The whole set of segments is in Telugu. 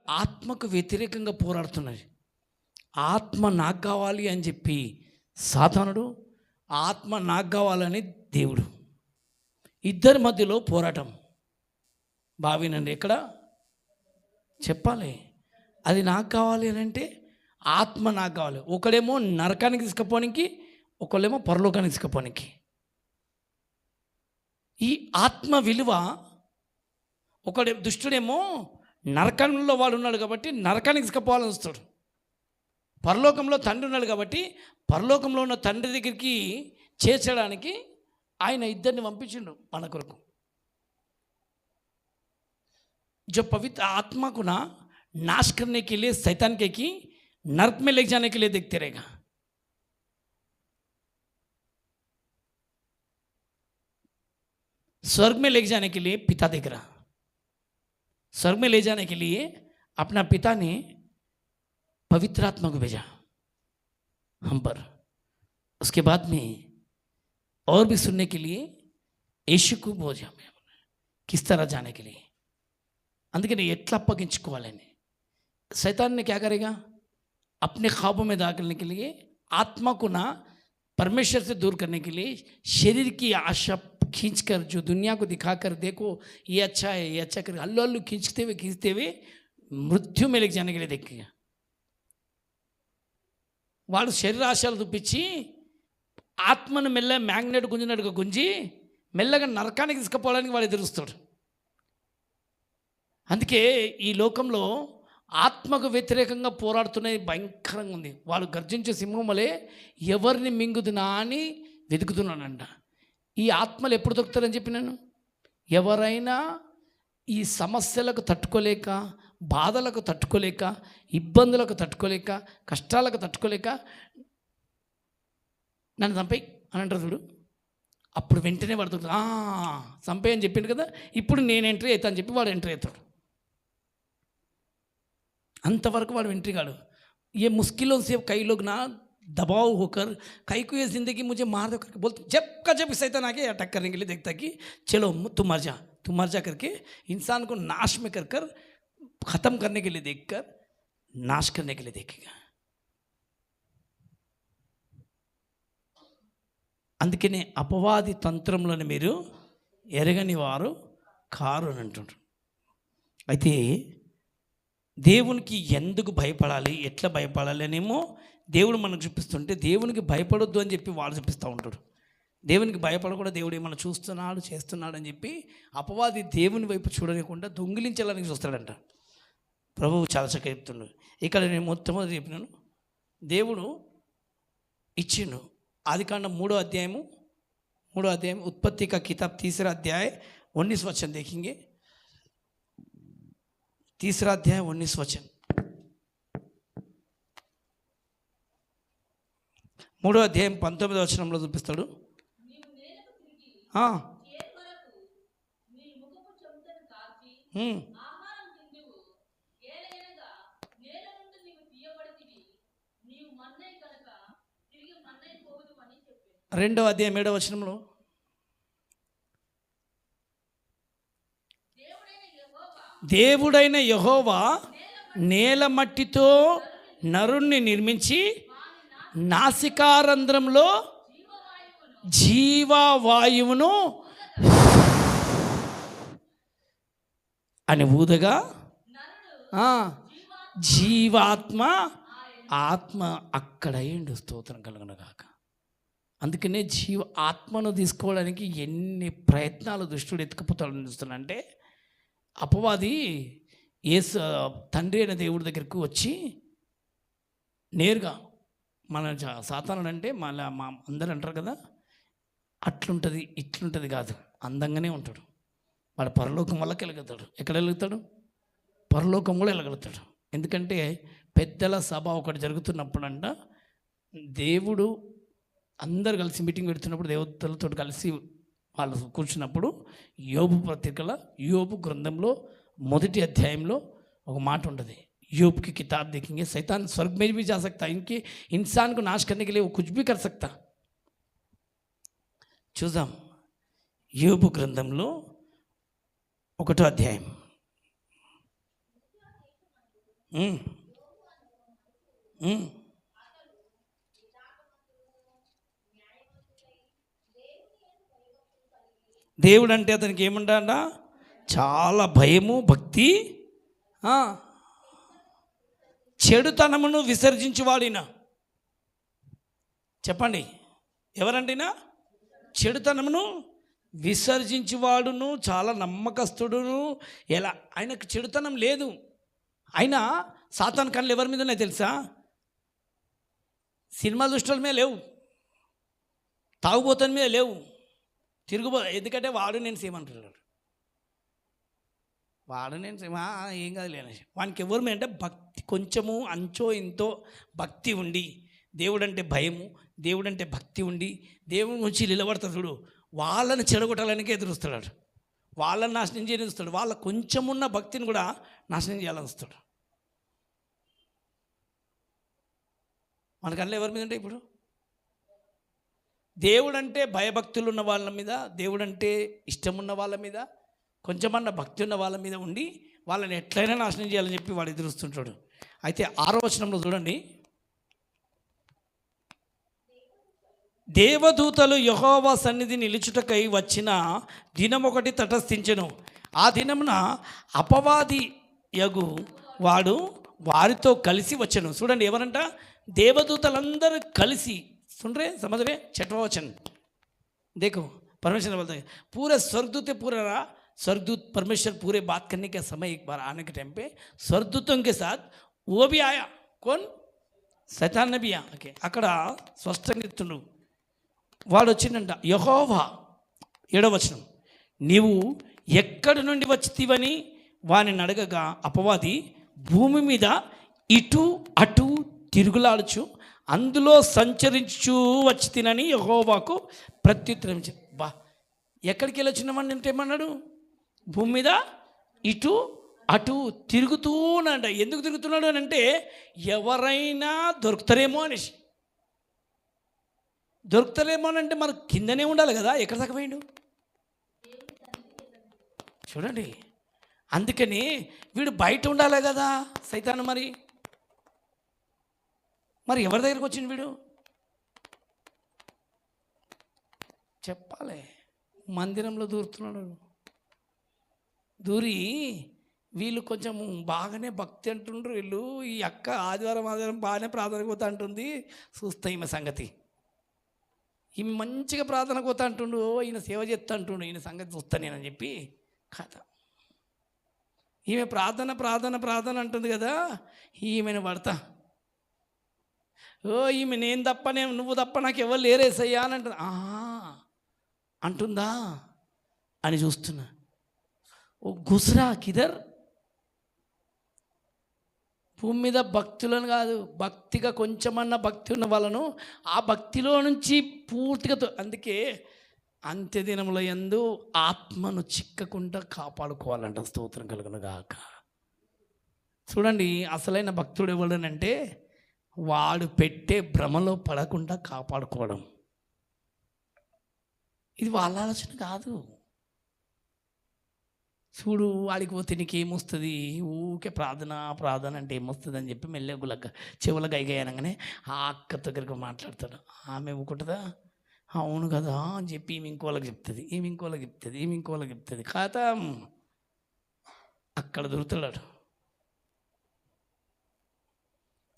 ఆత్మకు వ్యతిరేకంగా పోరాడుతున్నది. ఆత్మ నాకు కావాలి అని చెప్పి సాతానుడు, ఆత్మ నాకు కావాలని దేవుడు, ఇద్దరి మధ్యలో పోరాటం. బావినండి ఎక్కడ చెప్పాలి, అది నాకు కావాలి అని అంటే ఆత్మ నాకు కావాలి. ఒకడేమో నరకానికి తీసుకుపోనికి, ఒకళ్ళేమో పరలోకానికి తీసుకుపోనికి. ఈ ఆత్మ విలువ, ఒకడే దుష్టుడేమో నరకంలో వాడు ఉన్నాడు కాబట్టి నరకానికి తీసుకుపోవాలని వస్తాడు. పరలోకంలో తండ్రి ఉన్నాడు కాబట్టి పరలోకంలో ఉన్న తండ్రి దగ్గరికి చేర్చడానికి ఆయన ఇద్దరిని పంపించిండు మన కొరకు. जो पवित्र आत्मा को ना नाश करने के लिए शैतान के की नरक में ले जाने के लिए देखते रहेगा. स्वर्ग में ले जाने के लिए पिता देख रहा. स्वर्ग में ले जाने के लिए अपना पिता ने पवित्र आत्मा को भेजा हम पर. उसके बाद में और भी सुनने के लिए यीशु को भेजा किस तरह जाने के लिए. అందుకని ఎట్లా అప్పగించుకోవాలని शैतान ने क्या करेगा, अपने ख्वाबों में दाखिल के लिए आत्मा को ना परमेश्वर से दूर करने के लिए शरीर की आशा खींचकर, जो दुनिया को दिखाकर देखो ये अच्छा है ये अच्छा कर, हल्लू हल्लू खींचते हुए मृत्यु में लेके जाने के लिए देखेगा. వాడు శరీర ఆశలు చూపించి ఆత్మను మెల్ల మ్యాగ్నెట్ గుంజినట్టుగా గుంజి మెల్లగా నరకానికి తీసుకుపోవడానికి వాడు ఎదురుస్తాడు. అందుకే ఈ లోకంలో ఆత్మకు వ్యతిరేకంగా పోరాడుతున్నది భయంకరంగా ఉంది. వాడు గర్జించే సింహం వలె ఎవరిని మింగుదునా అని వెతుకుతున్నానంట. ఈ ఆత్మలు ఎప్పుడు దొరుకుతారని చెప్పినాను, ఎవరైనా ఈ సమస్యలకు తట్టుకోలేక, బాధలకు తట్టుకోలేక, ఇబ్బందులకు తట్టుకోలేక, కష్టాలకు తట్టుకోలేక నన్ను చంపేయి అని అంటారు చూడు, అప్పుడు వెంటనే వాడు చంపేయి అని చెప్పిండు కదా, ఇప్పుడు నేను ఎంట్రీ అవుతా అని చెప్పి వాడు ఎంట్రీ అవుతాడు. अंतवरक वाడు एंट्री काడు. ये मुश्किलों से कई लोग ना दबाव होकर कई को ये ज़िंदगी मुझे मार दो करके बोलते, जब का जब शैतान आके अटैक करने के लिए देखता कि चलो तुम मर जा करके इंसान को नाश में कर कर ख़त्म करने के लिए देखकर नाश करने के लिए देखेगा. అందుకనే అపవాది తంత్రంలోని మీరు ఎరగని వారు కారు అని అంటుంటారు. అయితే దేవునికి ఎందుకు భయపడాలి, ఎట్లా భయపడాలి అనేమో దేవుడు మనకు చూపిస్తుంటే, దేవునికి భయపడొద్దు అని చెప్పి వాడు చూపిస్తూ ఉంటాడు. దేవునికి భయపడకుండా దేవుడు ఏమన్నా చూస్తున్నాడు చేస్తున్నాడు అని చెప్పి అపవాది దేవుని వైపు చూడకుండా దొంగిలించాలని చూస్తాడంట. ప్రభువు చాలా చక్కగా చెప్తున్నాడు. ఇక్కడ నేను మొట్టమొదటి చెప్పినాను, దేవుడు ఇచ్చిండు. आदिकांड 3వ अध्याय उत्पत्ति का किताब 3रा अध्याय 19 वचन देखेंगे. 3रा अध्याय 19 वचन. 3వ అధ్యాయం 19వ వచనంలో చూపిస్తాడు. రెండవ అధ్యాయం 7వ వచనంలో దేవుడైన యెహోవా నేల మట్టితో నరుణ్ణి నిర్మించి నాసికారంధ్రంలో జీవవాయువును అని ఊదగా జీవాత్మ ఆత్మ అక్కడ అయ్యిండు. స్తోత్రం కలుగునగాక. అందుకనే ఆత్మను తీసుకోవడానికి ఎన్ని ప్రయత్నాలు దుష్టుడు ఎత్తుకుపోతాడని చూస్తున్నానంటే, అపవాది తండ్రి అయిన దేవుడి దగ్గరికి వచ్చి నేరుగా మన సాతానుడు అంటే మళ్ళీ మా అందరూ అంటారు కదా, అట్లుంటుంది ఇట్లుంటుంది కాదు, అందంగానే ఉంటాడు వాడు. పరలోకం వల్లకి వెళ్ళగలుగుతాడు. ఎక్కడ వెళ్ళగలుగుతాడు? పరలోకం కూడా వెళ్ళగలుగుతాడు. ఎందుకంటే పెద్దల సభ ఒకటి జరుగుతున్నప్పుడంట, దేవుడు అందరు కలిసి మీటింగ్ పెడుతున్నప్పుడు, దేవతలతో కలిసి వాళ్ళు కూర్చున్నప్పుడు, యోబు పత్రికల యోబు గ్రంథంలో 1వ అధ్యాయంలో ఒక మాట ఉంటుంది. యోబ్ की किताब देखेंगे, शैतान स्वर्ग में भी जा सकता है, इनके इंसान को नाश करने के लिए वो कुछ भी कर सकता. చూద్దాం. యోబు గ్రంథంలో 1వ అధ్యాయం ఉమ్, ఉమ్. దేవుడు అంటే అతనికి ఏముంటాడ? చాలా భయము, భక్తి, ఆ, చెడుతనమును విసర్జించువాడిన. చెప్పండి, ఎవరంటేనా? చెడుతనమును విసర్జించువాడును, చాలా నమ్మకస్తుడును. ఎలా? ఆయనకు చెడుతనం లేదు. అయినా సాతాను కళ్ళు ఎవరి మీద ఉన్నాయి తెలుసా? సినిమా దృష్టిల మీద లేవు, తాగుబోతుని మీద లేవు, ఎందుకంటే వాడు నేను సేమంటున్నాడు. వాడు నేను సేమ ఏం కాదు లేని వానికి ఎవరి మీద అంటే భక్తి, కొంచెము అంచో ఇంతో భక్తి ఉండి, దేవుడంటే భయము, దేవుడంటే భక్తి ఉండి, దేవుని గురించి నిలబడతాడు చూడు, వాళ్ళని చెడగొట్టాలనికే ఎదురుస్తాడు, వాళ్ళని నాశనం చేయని చూస్తాడు, వాళ్ళ కొంచెమున్న భక్తిని కూడా నాశనం చేయాలని వస్తాడు. మనకన్నా ఎవరి మీద అంటే ఇప్పుడు దేవుడంటే భయభక్తులు ఉన్న వాళ్ళ మీద, దేవుడంటే ఇష్టం ఉన్న వాళ్ళ మీద, కొంచెమన్నా భక్తి ఉన్న వాళ్ళ మీద ఉండి వాళ్ళని ఎట్లయినా నాశనం చేయాలని చెప్పి వాడు ఎదురుస్తుంటాడు. అయితే 6వ వచనంలో చూడండి, దేవదూతలు యెహోవా సన్నిధి నిలుచుటకై వచ్చిన దినమొకటి తటస్థించెను. ఆ దినమున అపవాది యగు వాడు వారితో కలిసి వచ్చెను. చూడండి, ఎవరంట? దేవదూతలందరూ కలిసి. सुन रहे, समझ रहे? 6वां वचन देखो, परमेश्वर बोलता है पूरे स्वर्गदूत पूरा रहा, स्वर्गदूत परमेश्वर पूरे बात करने के समय एक बार आने के टाइम पे स्वर्गदूतों के साथ वो भी आया. कौन? शैतान ने भी आके అక్కడ స్పష్టంగా చెప్తున్నాడు. వాడు వచ్చిందంట, యెహోవా 7వ వచనం, నీవు ఎక్కడి నుండి వచ్చితివని వానిని అడగగా అపవాది భూమి మీద ఇటు అటు తిరుగులాడుచు అందులో సంచరించు వచ్చి తినని యెహోవాకు ప్రత్యుత్తరం ఇచ్చాడు. బా, ఎక్కడికి వెళ్ళి వచ్చినామని అంటే ఏమన్నాడు? భూమి మీద ఇటు అటు తిరుగుతూనంట. ఎందుకు తిరుగుతున్నాడు అని అంటే ఎవరైనా దొరుకుతారేమో అనేసి. దొరుకుతారేమో అని అంటే మనకు కిందనే ఉండాలి కదా, ఎక్కడ దాకా పోయిండు చూడండి. అందుకని వీడు బయట ఉండాలి కదా సైతాను. మరి ఎవరి దగ్గరికి వచ్చింది వీడు? చెప్పాలి. మందిరంలో దూరుతున్నాడు. దూరి వీళ్ళు కొంచెం బాగానే భక్తి అంటుండ్రు. వీళ్ళు ఈ అక్క ఆదివారం బాగానే ప్రార్థనకు పోతా అంటుంది, చూస్తా ఈమె సంగతి. ఈమె మంచిగా ప్రార్థనకు పోతా అంటుండు, ఈయన సేవ చేస్తా అంటుండు, ఈయన సంగతి చూస్తా నేనని చెప్పి కథ. ఈమె ప్రార్థన అంటుంది కదా, ఈమెను పడతా. ఓ ఈమె నేను తప్ప, నువ్వు తప్ప నాకు ఎవరు లేరేసయ్యా అని అంటుందా అని చూస్తున్నా. ఓ గుసరా కిదర్. భూమి మీద భక్తులను కాదు, భక్తిగా కొంచెమన్నా భక్తి ఉన్న వాళ్ళను ఆ భక్తిలో నుంచి పూర్తిగా. అందుకే అంత్యదినముల యందు ఆత్మను చిక్కకుండా కాపాడుకోవాలంట. స్తోత్రం కలుగును గాక. చూడండి, అసలైన భక్తుడు ఎవడనంటే వాడు పెట్టే భ్రమలో పడకుండా కాపాడుకోవడం. ఇది వాళ్ళ ఆలోచన కాదు. చూడు, వాడికి పోతే నీకేమొస్తుంది, ఊకే ప్రార్థన అంటే ఏమొస్తుంది అని చెప్పి మెల్లగులక చెవుల గైగాయనగానే ఆ అక్క దగ్గరికి మాట్లాడతాడు. ఆమె ఊకుంటుందా? అవును కదా అని చెప్పి ఈమె ఇంకోళ్ళకి చెప్తుంది. ఖాతం అక్కడ దొరుకుతాడు.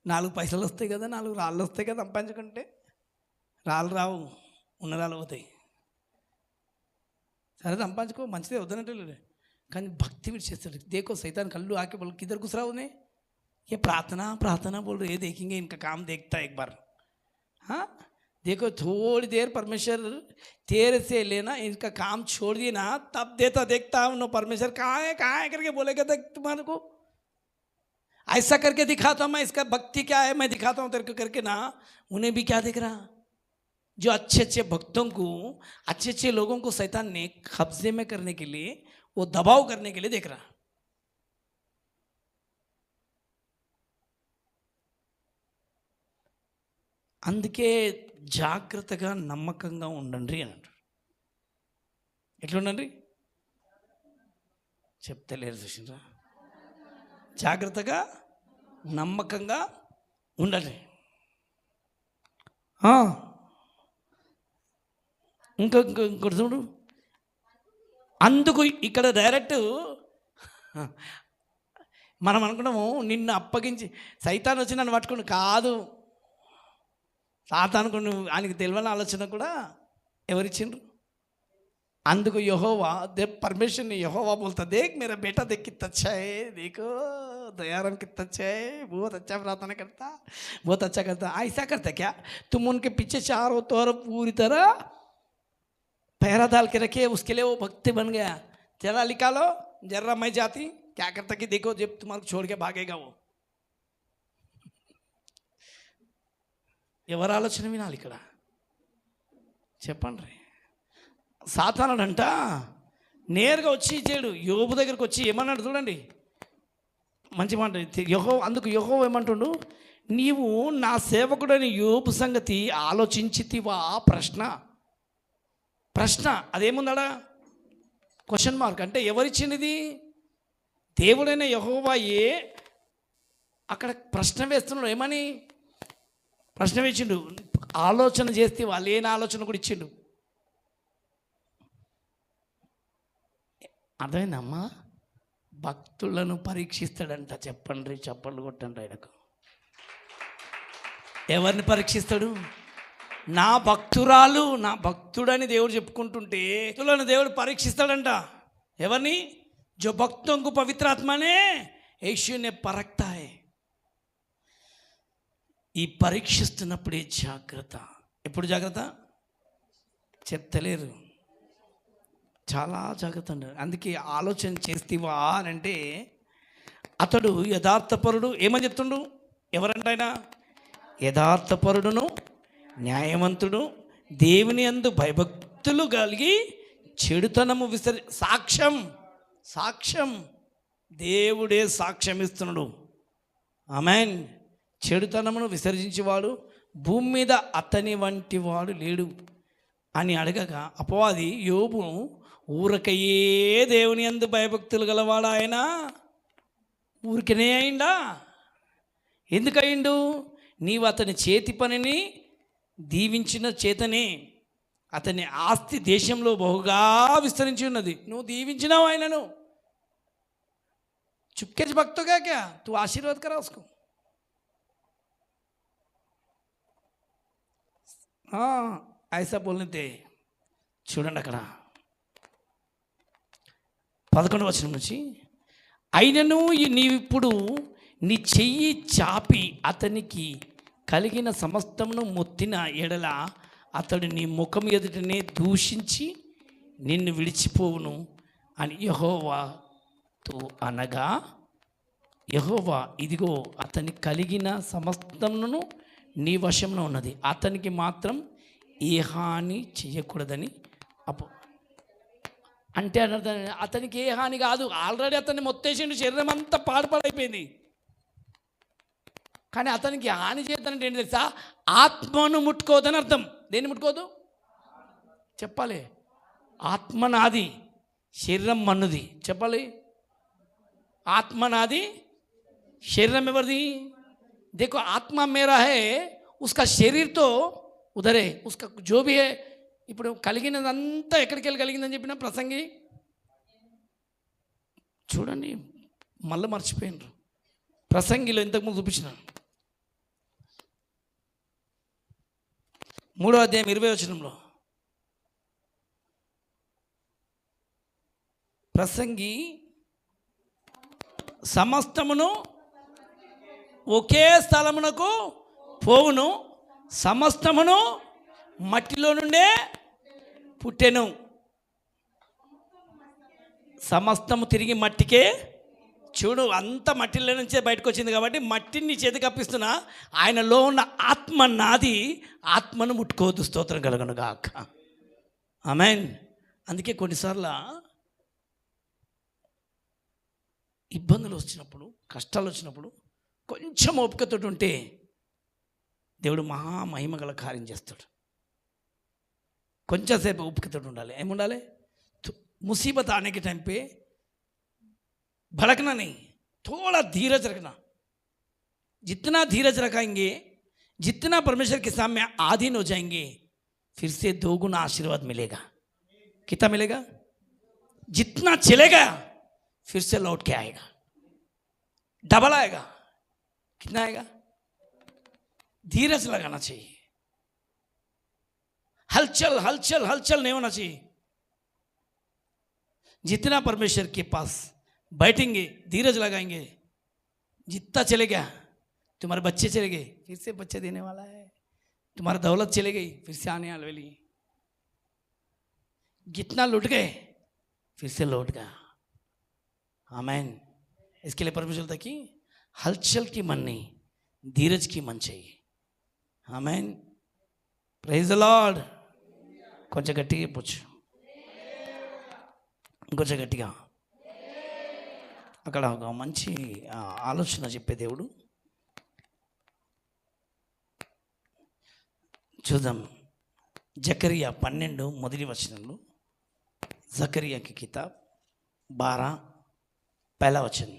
4 పైసలు వస్తాయి కదా, 4 రాళ్ళు వస్తాయి కదా సంపాదించుకుంటే. రాళ్ళు రావు, ఉన్న రాళ్ళు పోతాయి. సరే సంపాదించుకో, మంచిదే, వద్దనట్టు. కానీ భక్తి విడిచేస్తాడు. దేకో సైతాన్ కళ్ళు आके बोल किधर घुस रहा उन्हें, ये प्रार्थना बोल रहे, देखेंगे इनका काम देखता है एक बार. हाँ देखो, थोड़ी देर परमेश्वर तेरे से लेना, इनका काम छोड़ दिए ना, तब देता देखता हूँ. परमेश्वर कहाँ है करके बोलेगा तुम्हारे को. ऐसा करके दिखाता हूँ मैं, इसका भक्ति क्या है मैं दिखाता हूँ तेरे को करके ना. उन्हें भी क्या दिख रहा? जो अच्छे भक्तों को, अच्छे लोगों को शैतान ने कब्जे में करने के लिए, वो दबाव करने के लिए देख रहा. అందుకే జాగ్రత్తగా నమ్మకంగా ఉండండి అని అంటారు. ఎట్లుండండి చెప్తలేరు చూసిండ్రా. జాగ్రత్తగా నమ్మకంగా ఉండాలి. ఇంకోటి చూడు, అందుకు ఇక్కడ డైరెక్ట్ మనం అనుకున్నాము నిన్ను అప్పగించి సైతాన్ వచ్చి నన్ను పట్టుకుని కాదు. సాతానుకు నువ్వు ఆయనకి తెలియని ఆలోచన కూడా ఎవరిచ్చిండ్రు? అందుకు యెహోవా दे परमेश्वर ने यहोवा बोलता, देख मेरा बेटा देख कितना अच्छा है, देखो दयाराम कितना अच्छा है, बहुत अच्छा प्रार्थना करता, बहुत अच्छा करता. ऐसा करता क्या तुम उनके पीछे चारों तरफ पूरी तरह पहरा डाल के रखे, उसके लिए वो भक्ति बन गया. जरा निकालो, जरा मैं जाती क्या करता कि देखो जब तुम्हारे छोड़ के भागेगा वो. ఎవరు ఆలోచన వినాలి ఇక్కడ చెప్పండి. సాతానుడంట నేరుగా వచ్చి చేయడు, యోబు దగ్గరికి వచ్చి ఏమన్నాడు చూడండి, మంచి మాట. అందుకు యెహోవా ఏమంటుండు, నీవు నా సేవకుడని యోబు సంగతి ఆలోచించితివా? ప్రశ్న అదేముందాడా? Question mark. అంటే ఎవరిచ్చినది? దేవుడైన యెహోవాయే అక్కడ ప్రశ్న వేస్తున్నాడు. ఏమని ప్రశ్న వేసిండు? ఆలోచన చేస్తే లేని ఆలోచన కూడా ఇచ్చిండు. అర్థమైందమ్మా? భక్తులను పరీక్షిస్తాడంట. చెప్పండి, చప్పట్లు కొట్టండి ఆయనకు. ఎవరిని పరీక్షిస్తాడు? నా భక్తురాలు, నా భక్తుడని దేవుడు చెప్పుకుంటుంటే భక్తులను దేవుడు పరీక్షిస్తాడంట. ఎవరిని? जो भक्तों को पवित्र आत्मा ने यीशु ने परखता है. ఈ పరీక్షిస్తున్నప్పుడే జాగ్రత్త. ఎప్పుడు జాగ్రత్త చెప్తలేరు, చాలా జాగ్రత్త అండి. అందుకే ఆలోచన చేస్తేవా అని అంటే అతడు యథార్థపరుడు. ఏమని చెప్తుండు? ఎవరంట ఆయన? యథార్థపరుడును న్యాయవంతుడు, దేవుని యందు భయభక్తులు కలిగి చెడుతనము సాక్ష్యం దేవుడే సాక్ష్యం ఇస్తున్నాడు. ఆమేన్. చెడుతనమును విసర్జించేవాడు భూమి మీద అతని వంటి వాడు లేడు అని అడగగా అపవాది యోబు ఊరకయే దేవుని యందు భయభక్తులు గలవాడు ఆయన ఊరికనే అయిందా? ఎందుకు అయిండు? నీవు అతని చేతి పనిని దీవించిన చేతనే అతని ఆస్తి దేశంలో బహుగా విస్తరించి ఉన్నది. నువ్వు దీవించినావు ఆయనను. चुपके से भक्त हो गया क्या? तू आशीर्वाद करा उसको. ऐसा बोलने थे. చూడండి అక్కడ 11వ వచనం నుంచి, అయినను నీవిప్పుడు నీ చెయ్యి చాపి అతనికి కలిగిన సమస్తమును మొత్తిన ఎడల అతడు నీ ముఖం ఎదుటనే దూషించి నిన్ను విడిచిపోవును అని యెహోవాతో అనగా, యెహోవా ఇదిగో అతని కలిగిన సమస్తమును నీ వశంలో ఉన్నది, అతనికి మాత్రం ఏ హాని చేయకూడదని. అంటే అతనికి ఏ హాని కాదు, ఆల్రెడీ అతన్ని మొత్తేసిండు, శరీరం అంతా పాడుపడైపోయింది. కానీ అతనికి హాని చేద్దానంటే ఏంటి తెలుసా? ఆత్మను ముట్టుకోవద్దని అర్థం. దేన్ని ముట్టుకోవద్దు చెప్పాలి? ఆత్మ నాది, శరీరం మన్నుది. చెప్పాలి, ఆత్మ నాది, శరీరం ఎవరిది? देखो आत्मा मेरा है, उसका शरीर तो उधर है, उसका जो भी है. ఇప్పుడు కలిగినదంతా ఎక్కడికి వెళ్ళి కలిగిందని చెప్పిన ప్రసంగి చూడండి, మళ్ళీ మర్చిపోయినారు. ప్రసంగిలో ఇంతకుముందు చూపించిన 3వ అధ్యాయం 20వ వచనంలో ప్రసంగి సమస్తమును ఒకే స్థలమునకు పోవును, సమస్తమును మట్టిలో నుండే పుట్టెను. సమస్తము తిరిగి మట్టికే. చూడు, అంత మట్టిలో నుంచే బయటకు వచ్చింది కాబట్టి మట్టిని చేతికి అప్పిస్తున్నా. ఆయనలో ఉన్న ఆత్మ నాది, ఆత్మను ముట్టుకోవద్దు. స్తోత్రం కలుగును గాక. ఆమేన్. అందుకే కొన్నిసార్లు ఇబ్బందులు వచ్చినప్పుడు, కష్టాలు వచ్చినప్పుడు కొంచెం ఓపికతో ఉంటే దేవుడు మహిమ గల కార్యం చేస్తాడు. కొంచెంసేపు ఓపికతో ఉండాలి. ఏముండాలి? ముసీబత్ आने के टाइम पे भड़कना नहीं, थोड़ा धीरज रखना. जितना धीरज रखेंगे, जितना परमेश्वर के सामने आधीन हो जाएंगे, फिर से 2 गुना आशीर्वाद मिलेगा। कितना मिलेगा? जितना चलेगा फिर से लौट के आएगा, डबल आएगा। कितना आएगा? धीरज लगाना चाहिए, हलचल हलचल हलचल नहीं होना चाहिए। जितना परमेश्वर के पास बैठेंगे, धीरज लगाएंगे, जितना चले गया, तुम्हारे बच्चे चले गए फिर से बच्चे देने वाला है, तुम्हारा दौलत चले गई फिर से आने वाली, जितना लुट गए फिर से लौट गया। आमीन। इसके लिए परमेश्वर बोलता कि हलचल की मन नहीं, धीरज की मन चाहिए। आमीन। Praise the lord. కొంచెం గట్టిగా చెప్పొచ్చు, ఇంకొంచెం గట్టిగా. అక్కడ ఒక మంచి ఆలోచన చెప్పే దేవుడు. చూద్దాం. జకరియా 12 మొదటి వచనంలో, జకరియా की किताब 12 पहला वचन.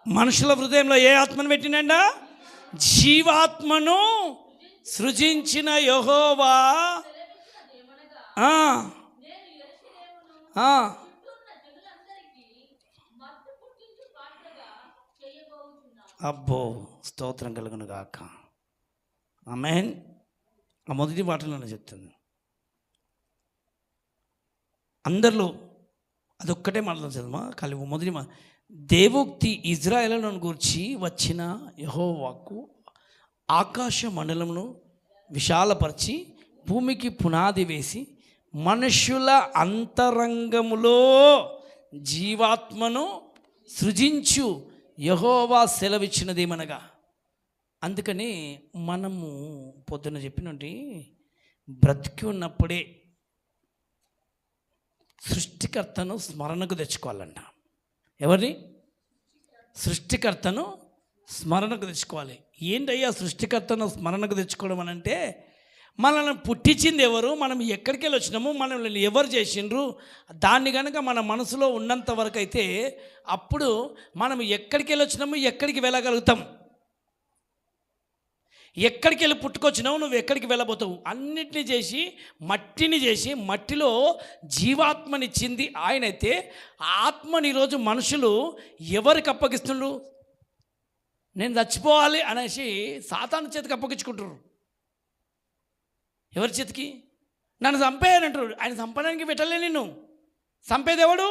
మనుషుల హృదయంలో ఏ ఆత్మను పెట్టినండా? జీవాత్మను సృజించిన యెహోవా అబ్బో, స్తోత్రం కలుగును గాక. ఆమేన్. ఆ మొదటి మాటలోనే చెప్తుంది. అందరిలో అదొక్కటే మాటలో చదువు ఖాళీ మొదటి దేవోక్తి ఇజ్రాయేలును గురించి వచ్చిన యెహోవాకు ఆకాశ మండలమును విశాలపరిచి భూమికి పునాది వేసి మనుషుల అంతరంగములో జీవాత్మను సృజించు యెహోవా సెలవిచ్చినదేమనగా. అందుకని మనము పొద్దున్న చెప్పినట్టు బ్రతికి ఉన్నప్పుడే సృష్టికర్తను స్మరణకు తెచ్చుకోవాలంట. ఎవరిని? సృష్టికర్తను స్మరణకు తెచ్చుకోవాలి. ఏంటయ్యా సృష్టికర్తను స్మరణకు తెచ్చుకోవడం అని అంటే, మనల్ని పుట్టించింది ఎవరు, మనం ఎక్కడికి వెళ్ళి వచ్చినాము, మనల్ని ఎవరు చేసిండ్రు, దాన్ని కనుక మన మనసులో ఉన్నంత వరకు అయితే అప్పుడు మనం ఎక్కడికి వెళ్ళి వచ్చినాము, ఎక్కడికి వెళ్ళగలుగుతాం. ఎక్కడికి వెళ్ళి పుట్టుకొచ్చినావు, నువ్వు ఎక్కడికి వెళ్ళబోతావు. అన్నిటినీ చేసి మట్టిని చేసి మట్టిలో జీవాత్మనిచ్చింది ఆయనైతే, ఆత్మని ఈరోజు మనుషులు ఎవరికి అప్పగిస్తుండ్రు? నేను చచ్చిపోవాలి అనేసి సాతాను చేతికి అప్పగించుకుంటారు. ఎవరి చేతికి? నన్ను చంపేయనంటారు. ఆయన చంపడానికి పెట్టలే, నిన్ను చంపేదేవాడు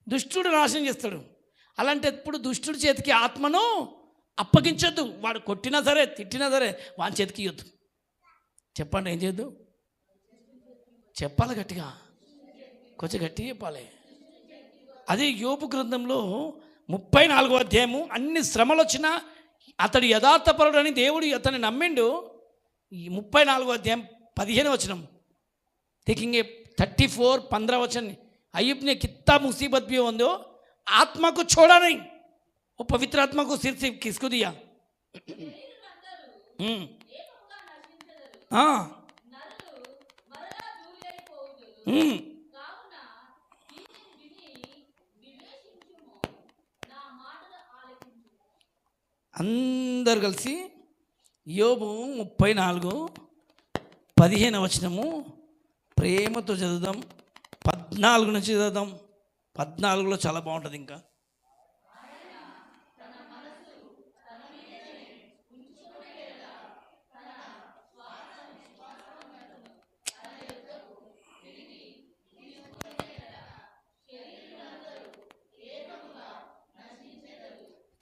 దుష్టుడు నాశనం చేస్తాడు. అలాంటప్పుడు దుష్టుడి చేతికి ఆత్మను అప్పగించొద్దు. వాడు కొట్టినా సరే తిట్టినా సరే వాని చేతికి ఇవ్వద్దు. చెప్పండి, ఏం చేయొద్దు? చెప్పాలి గట్టిగా, కొంచెం గట్టిగా చెప్పాలి. అదే యోబు గ్రంథంలో 34వ అధ్యాయము. అన్ని శ్రమలు వచ్చినా అతడు యథార్థపరుడని దేవుడు అతన్ని నమ్మిండు. ఈ 34వ అధ్యాయం 15వ వచనం. देखेंगे 34:15 वचन. अय्यूब ने कितना मुसीबत भी हो दो, आत्मा को छोड़ा नहीं. वो पवित्र आत्मा को सिर से किसको दिया? हाँ. అందరు కలిసి యోబు 34:15 వచనము ప్రేమతో చదువుదాం. 14 నుంచి చదువుదాం. 14లో చాలా బాగుంటుంది. ఇంకా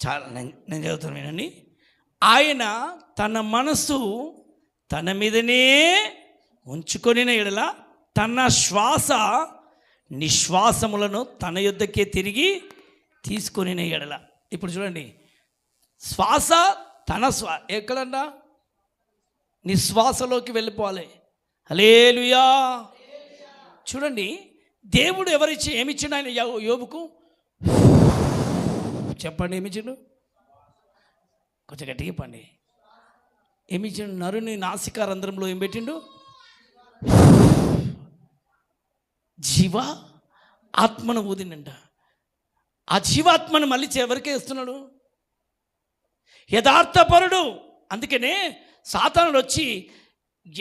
చాలా నేను చదువుతాను వినండి. ఆయన తన మనసు తన మీదనే ఉంచుకొనిన ఎడల తన శ్వాస నిశ్వాసములను తన యొద్దకే తిరిగి తీసుకొనిన ఎడల. ఇప్పుడు చూడండి, శ్వాస తన ఎక్కడంట? నిశ్వాసలోకి వెళ్ళిపోవాలి. హల్లెలూయా. చూడండి, దేవుడు ఏమిచ్చాడు ఆయన యోబుకు? చెప్పండి, ఏమిచ్చిండు? కొంచెం గట్టిగా చెప్పండి. ఏమిచ్చిండు? నరుని నాసికా రంధ్రంలో ఏం పెట్టిండు? జీవ ఆత్మను ఊదినంట. ఆ జీవాత్మను మళ్ళీ ఎవరికే ఇస్తున్నాడు? యథార్థపరుడు. అందుకనే సాతానుడు వచ్చి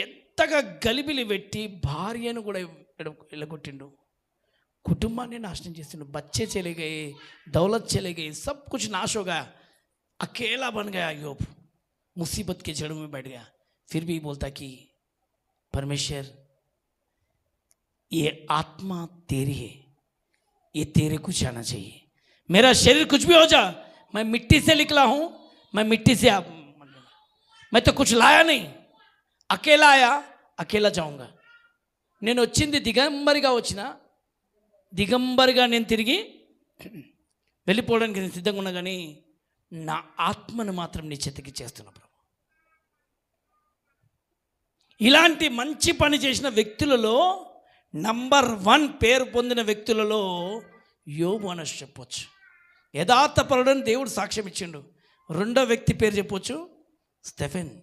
ఎంతగా గలిబిలి పెట్టి భార్యను కూడా వెళ్ళగొట్టిండు, కుటుంబాన్ని నాశనం చేసిండు. बच्चे चले गए, दौलत चले गई, सब कुछ नाश हो गया, अकेला बन गया अय्यूब, मुसीबत के जड़ों में बैठ गया. फिर भी बोलता कि परमेश्वर ये आत्मा तेरी है, ये तेरे को जाना चाहिए. मेरा शरीर कुछ भी हो जा, मैं मिट्टी से निकला हूँ, मैं मिट्टी से मैं तो कुछ लाया नहीं, अकेला आया अकेला जाऊंगा. నేను వచ్చింది దిగంబరిగా వచ్చిన, దిగంబరిగా నేను తిరిగి వెళ్ళిపోవడానికి నేను సిద్ధంగా ఉన్నా, కానీ నా ఆత్మను మాత్రం నీ చేతికి చేస్తున్నా ప్రభు. ఇలాంటి మంచి పని చేసిన వ్యక్తులలో నంబర్ 1 పేరు పొందిన వ్యక్తులలో యోబు అని చెప్పొచ్చు. యథార్థపరుడని దేవుడు సాక్ష్యం ఇచ్చిండు. రెండో వ్యక్తి పేరు చెప్పొచ్చు, స్టెఫెన్.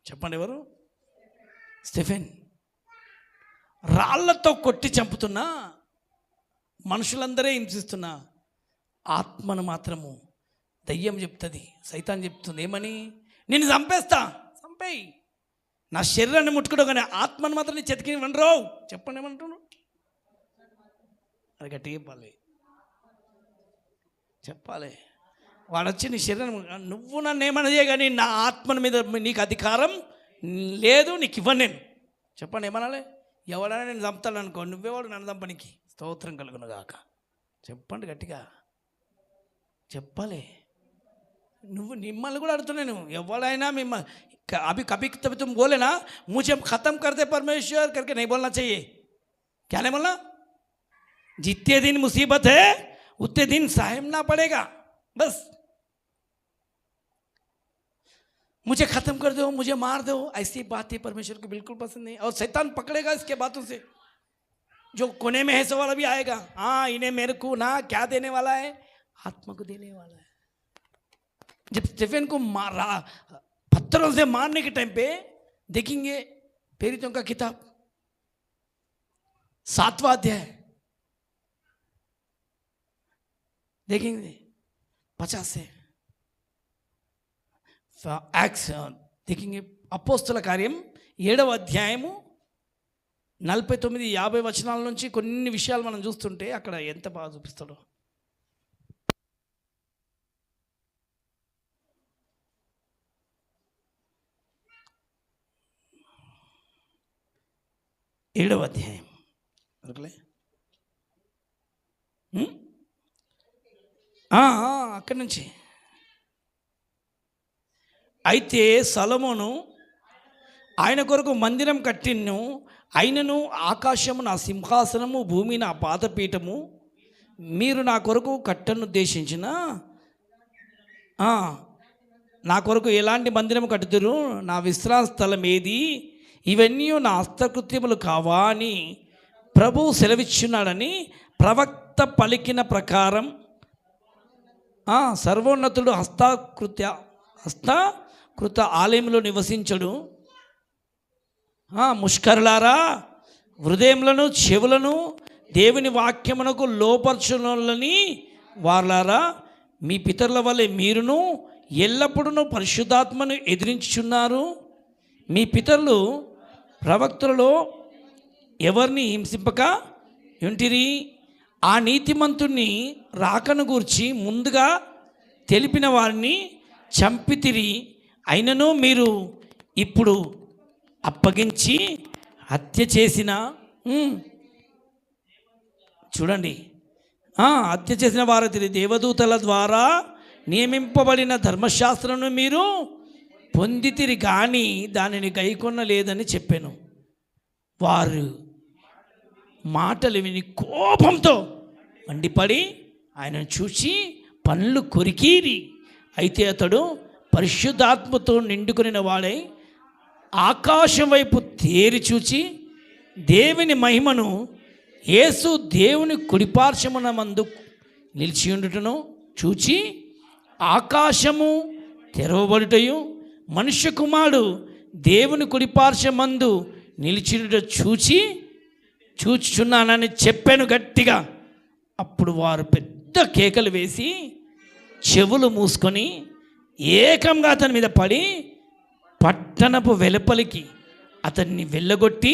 చెప్పండి, ఎవరు? స్టెఫెన్. రాళ్లతో కొట్టి చంపుతున్నా, మనుషులందరే హింసిస్తున్నా, ఆత్మను మాత్రము దయ్యం చెప్తుంది, సైతాన్ చెప్తుంది ఏమని? నేను చంపేస్తా, చంపేయి, నా శరీరాన్ని ముట్టుకోవడం, కానీ ఆత్మను మాత్రం నీ చెతికి ఇవ్వనరావు. చెప్పండి, ఏమంటున్నాను? అది గట్టిగా చెప్పాలి. వాడు వచ్చి నీ శరీరం, నువ్వు నన్ను ఏమన్నా కానీ నా ఆత్మల మీద నీకు అధికారం లేదు, నీకు ఇవ్వను నేను. చెప్పండి, ఏమనాలి? ఎవడైనా నేను చంపుతాను అనుకో, నువ్వేవాడు నన్ను చంపనికి? స్తోత్రం కలుగును గాక. చెప్పండి, గట్టిగా చెప్పాలి. నువ్వు మిమ్మల్ని కూడా అడుగుతున్నాను, ఎవడైనా మిమ్మల్ని अभी कभी तभी तुम बोले ना मुझे ख़त्म कर दे परमेश्वर करके नहीं बोलना चाहिए. क्या नहीं बोलना? जितने दिन मुसीबत है उतने दिन सहना पड़ेगा. बस मुझे ख़त्म कर दो, मुझे मार दो, ऐसी बातें परमेश्वर को बिल्कुल पसंद नहीं. और शैतान पकड़ेगा इसके बातों से. जो कोने में है सो वाला भी आएगा. हाँ, इन्हें मेरे को ना क्या देने वाला है? आत्मा को देने वाला है. जब स्टीफन को मारा पत्थरों से मारने के टाइम पे देखेंगे प्रेरितों का किताब 7वां अध्याय देखेंगे 50 से एक्ट्स देखेंगे. అపోస్తల కార్యం 7వ అధ్యాయము 49-50 వచనాల నుంచి కొన్ని విషయాలు మనం చూస్తుంటే అక్కడ ఎంత బాగా చూపిస్తాడో. ఏడవ అధ్యాయం అక్కడి నుంచి. అయితే సొలొమోను ఆయన కొరకు మందిరం కట్టిను, అయినను ఆకాశము నా సింహాసనము, భూమి నా పాదపీఠము. మీరు నా కొరకు కట్టనుద్దేశించిన నా కొరకు ఎలాంటి మందిరం కట్టుదురు? నా విశ్రాంతి స్థలం ఏది? ఇవన్నీ నా హస్తకృత్యములు కావా అని ప్రభువు సెలవిచ్చున్నాడని ప్రవక్త పలికిన ప్రకారం సర్వోన్నతుడు హస్తకృత ఆలయంలో నివసించడు. ముష్కరులారా, హృదయములను చెవులను దేవుని వాక్యమునకు లోపర్చునోళ్ళని వార్లారా, మీ పితరుల వలె మీరును ఎల్లప్పుడూ పరిశుద్ధాత్మను ఎదిరించుచున్నారు. మీ పితరులు ప్రవక్తలలో ఎవరిని హింసింపక ఉంటిరి? ఆ నీతిమంతుణ్ణి రాకను గూర్చి ముందుగా తెలిపిన వారిని చంపితిరి. అయినను మీరు ఇప్పుడు అప్పగించి హత్య చేసిన చూడండి హత్య చేసిన వారి దేవదూతల ద్వారా నియమింపబడిన ధర్మశాస్త్రమును మీరు పొందితిరి, కానీ దానిని గైకొనలేదని చెప్పాను. వారు మాటలు విని కోపంతో మండిపడి ఆయనను చూసి పళ్ళు కొరికిరి. అయితే అతడు పరిశుద్ధాత్మతో నిండుకుని వాడై ఆకాశం వైపు తేరి చూచి దేవుని మహిమను, యేసు దేవుని కుడిపార్శ్వమున మందు నిలిచి ఉండుటను చూచి ఆకాశము తెరవబడుటయు మనుష్య కుమారుడు దేవుని కుడిపార్శ్వమందు నిలిచియుట చూచుచున్నానని చెప్పాను గట్టిగా. అప్పుడు వారు పెద్ద కేకలు వేసి చెవులు మూసుకొని ఏకంగా అతని మీద పడి పట్టణపు వెలుపలికి అతన్ని వెళ్ళగొట్టి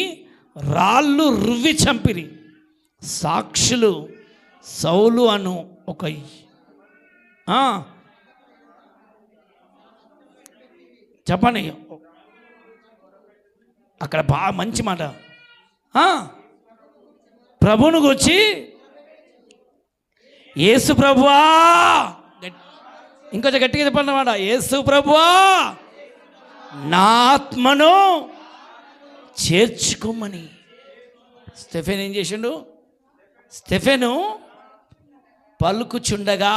రాళ్ళు రువ్వి చంపిరి. సాక్షులు సౌలు అను ఒక చెప్పండి, అక్కడ బాగా మంచి మాట. ప్రభువును వచ్చి యేసు ప్రభువా, ఇంకొంచెం గట్టిగా చెప్పండి మాట, యేసు ప్రభువా నా ఆత్మను చేర్చుకోమని. స్టెఫెన్ ఏం చేసిండు? స్టెఫెను పలుకుచుండగా,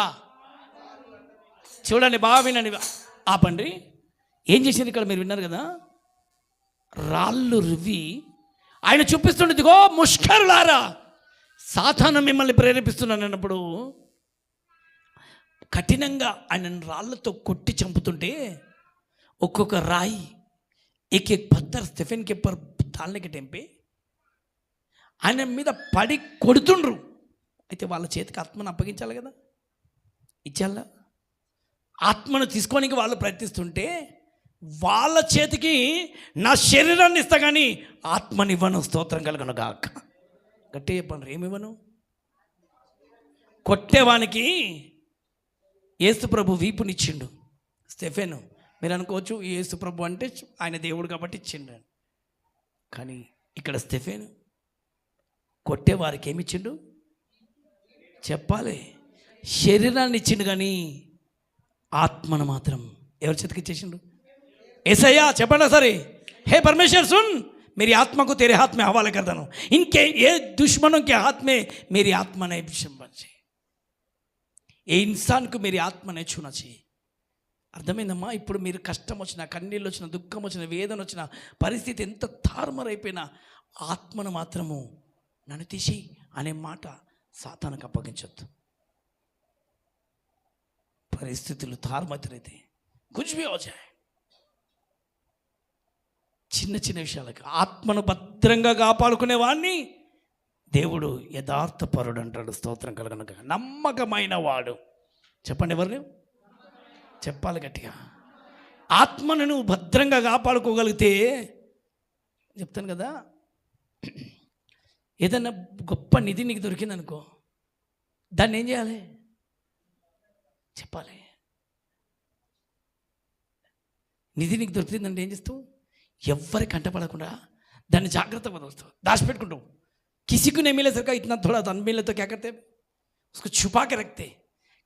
చూడండి బాగా వినండి, ఆపండి. ఏం చేసింది ఇక్కడ మీరు విన్నారు కదా, రాళ్ళు రువ్వి ఆయన చూపిస్తుండే, ఇదిగో ముష్కరులారా, సాతాను మిమ్మల్ని ప్రేరేపిస్తున్నాను అన్నప్పుడు కఠినంగా ఆయన రాళ్ళతో కొట్టి చంపుతుంటే ఒక్కొక్క రాయి एक एक पत्थर स्टेफन के ऊपर डालने के टाइम पे ఆయన మీద పడి కొడుతుండ్రు. అయితే వాళ్ళ చేతికి ఆత్మను అప్పగించాలి కదా, ఇచ్చాలా? ఆత్మను తీసుకోనికి వాళ్ళు ప్రయత్నిస్తుంటే వాళ్ళ చేతికి నా శరీరాన్ని ఇస్తా కానీ ఆత్మనివ్వను. స్తోత్రం కలుగును గాక. గట్టిగా చెప్పండి, ఏమివ్వను? కొట్టేవానికి యేసు ప్రభు వీపునిచ్చిండు. స్టెఫెను మీరు అనుకోవచ్చు యేసు ప్రభు అంటే ఆయన దేవుడు కాబట్టి ఇచ్చిండు, కానీ ఇక్కడ స్టెఫెను కొట్టేవారికి ఏమిచ్చిండు చెప్పాలి? శరీరాన్ని ఇచ్చిండు, కానీ ఆత్మను మాత్రం ఎవరి చేతికి ఇచ్చేసిండు? ఏసయ్యా చెప్పండి సరే, हे परमेश्वर सुन, मेरी आत्मा को तेरे हाथ में हवाले करता हूँ, इनके ये दुश्मनों के हाथ में मेरी आत्मा नहीं बन चाहिए, ఏ ఇన్సాన్కు मेरी ఆత్మ नहीं छूना चाहिए. అర్థమైందమ్మా? ఇప్పుడు మీరు కష్టం వచ్చినా, కన్నీళ్ళు వచ్చినా, దుఃఖం వచ్చినా, వేదన వచ్చినా, పరిస్థితి ఎంత తారుమారైపోయినా ఆత్మను మాత్రము నన్ను తీసి అనే మాట సాతానుకు అప్పగించొద్దు. పరిస్థితులు తారుమారైతే కుచ్ భీ హో జాయే, చిన్న చిన్న విషయాలకు ఆత్మను భద్రంగా కాపాడుకునే వాడిని దేవుడు యథార్థపరుడు అంటాడు. స్తోత్రం కలుగును గాక. నమ్మకమైన వాడు. చెప్పండి, ఎవరు చెప్పాలి గట్టిగా? ఆత్మను నువ్వు భద్రంగా కాపాడుకోగలిగితే, చెప్తాను కదా, ఏదైనా గొప్ప నిధి నీకు దొరికిందనుకో, దాన్ని ఏం చేయాలి చెప్పాలి? నిధి నీకు దొరికిందంటే ఏం చేస్తావు? ఎవ్వరి కంటపడకుండా దాన్ని జాగ్రత్తగా వదులుతావు, దాచిపెట్టుకుంటావు. किसी को नहीं मिले सरकार इतना थोड़ा धन मिले तो क्या करते, उसको छुपा के रखते.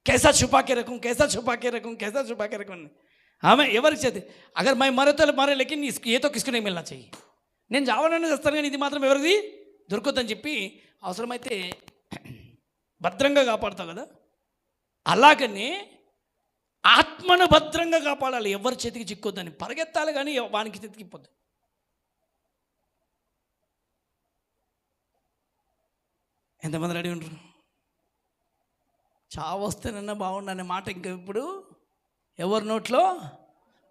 कैसा छुपा के रखूं, कैसा छुपा के रखूं, कैसा छुपा के रखूं. हमें ఎవరికి చేతి, अगर मैं मरे तो मरे, लेकिन ये तो किसको नहीं मिलना चाहिए. నేను చావాలని చేస్తాను కానీ ఇది మాత్రం ఎవరిది దొరకొద్దని చెప్పి అవసరమైతే భద్రంగా కాపాడుతావు కదా. అలాగనే ఆత్మను భద్రంగా కాపాడాలి, ఎవరి చేతికి చిక్కొద్దని. పరిగెత్తాలి కానీ వానికి చేతికి ఇప్పొద్దు. ఎంతమంది రెడీ ఉంటారు? చావు వస్తేనన్నా బాగుండు అనే మాట ఇంకా ఇప్పుడు ఎవరి నోట్లో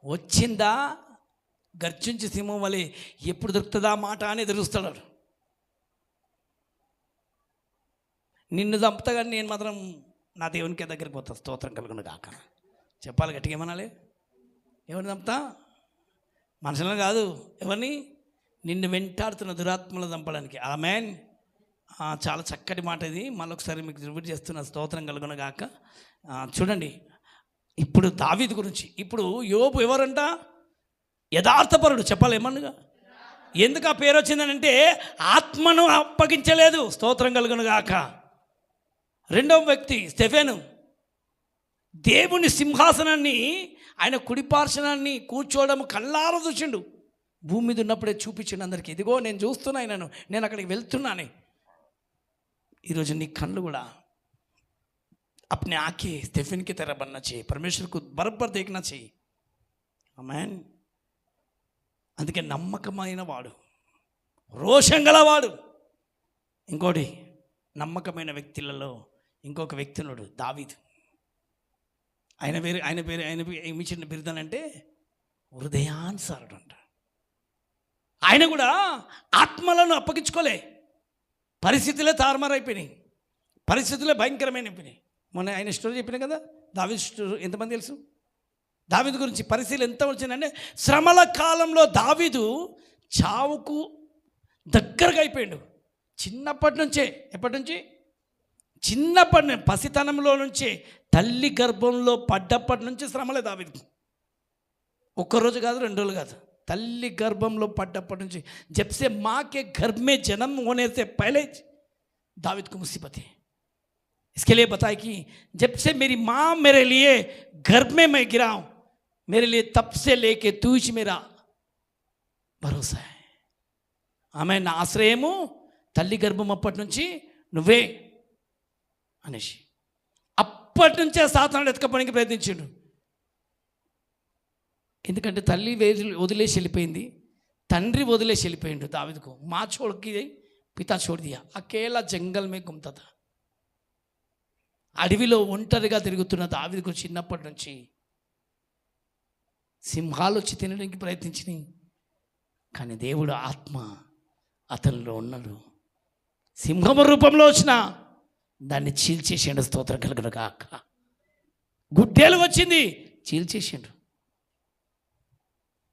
వచ్చిందా? గర్జించి సింహం వలె ఎప్పుడు దొరుకుతుందా మాట అని ఎదురుస్తాడు. నిన్ను చంపుతా కానీ నేను మాత్రం నా దేవునికి దగ్గరికి పోతా. స్తోత్రం కలుగును గాక. చెప్పాలి గట్టిగా, ఏమనాలి? ఎవరిని చంపుతా? మనుషులను కాదు, ఎవరిని? నిన్ను వెంటాడుతున్న దురాత్మలు చంపడానికి. ఆమేన్. చాలా చక్కటి మాట ఇది. మళ్ళొకసారి మీకు రిపీట్ చేస్తున్న. స్తోత్రం కలుగును గాక. చూడండి, ఇప్పుడు దావీదు గురించి. ఇప్పుడు యోబు ఎవరంట? యథార్థపరుడు. చెప్పాలి ఏమన్నగా? ఎందుకు ఆ పేరు వచ్చిందనంటే ఆత్మను అప్పగించలేదు. స్తోత్రం కలుగును గాక. రెండవ వ్యక్తి స్టెఫెను. దేవుని సింహాసనాన్ని, ఆయన కుడిపార్శ్వనాన్ని కూర్చోవడం కళ్ళారా చూసిండు. భూమి మీద ఉన్నప్పుడే చూపించిండు అందరికీ, ఇదిగో నేను చూస్తున్నా ఆయనను, నేను అక్కడికి వెళ్తున్నానే. ఈరోజు నీ కళ్ళు కూడా अपने आंखें स्टेफन की तरह बनना चाहिए, परमेश्वर को बराबर देखना चाहिए. आमेन. అందుకే నమ్మకమైన వాడు, రోషం గలవాడు. ఇంకోటి, నమ్మకమైన వ్యక్తులలో ఇంకొక వ్యక్తి ఉన్నాడు దావీదు. ఆయన ఇచ్చిన బిరుదనంటే హృదయానుసారుడు అంట. ఆయన కూడా ఆత్మలను అప్పగించుకోలే. పరిస్థితులే తారుమారైపోయినాయి, పరిస్థితులే భయంకరమైనపోయినాయి. మొన్న ఆయన స్టోరీ చెప్పినా కదా, దావీదు స్టోరీ ఎంతమంది తెలుసు? దావీదు గురించి పరిస్థితులు ఎంత వచ్చిందంటే, శ్రమల కాలంలో దావీదు చావుకు దగ్గరగా అయిపోయాడు. చిన్నప్పటి నుంచే, ఎప్పటి నుంచి? చిన్నప్పటి నుంచి, పసితనంలో నుంచే, తల్లి గర్భంలో పడ్డప్పటి నుంచి శ్రమలే దావీదుకు. ఒక్కరోజు కాదు, 2 రోజులు కాదు, తల్లి గర్భంలో పడ్డప్పటి నుంచి. జబ్సే మాకే घर में जन्म होने से पहले दावीद को मुसीबत है. इसके लिए बताया कि जब से मेरी माँ मेरे लिए गर्भ में मैं गिरा हूँ, मेरे लिए तब से लेके तू ही मेरा భరోసా. ఆమె నా ఆశ్రయము తల్లి గర్భం అప్పటి నుంచి నువ్వే అనేసి. అప్పటి నుంచే సాతానుడు ఎత్తుకపోవడానికి ప్రయత్నించాడు. ఎందుకంటే తల్లి వదిలేసి వెళ్ళిపోయింది, తండ్రి వదిలేసి వెళ్ళిపోయిండు దావీదుకు. మా छोड़की పితా छोड़ दिया, అకేలా జంగల్ మే घूमता था. అడవిలో ఒంటరిగా తిరుగుతున్న దావీదుకు చిన్నప్పటి నుంచి సింహాలు వచ్చి తినడానికి ప్రయత్నించినాయి, కానీ దేవుడు ఆత్మ అతనిలో ఉన్నాడు. సింహము రూపంలో వచ్చిన దాన్ని చీల్చేసిండు. స్తోత్రం కలుగును గాక. గుడ్డేలు వచ్చింది, చీల్చేసిండు.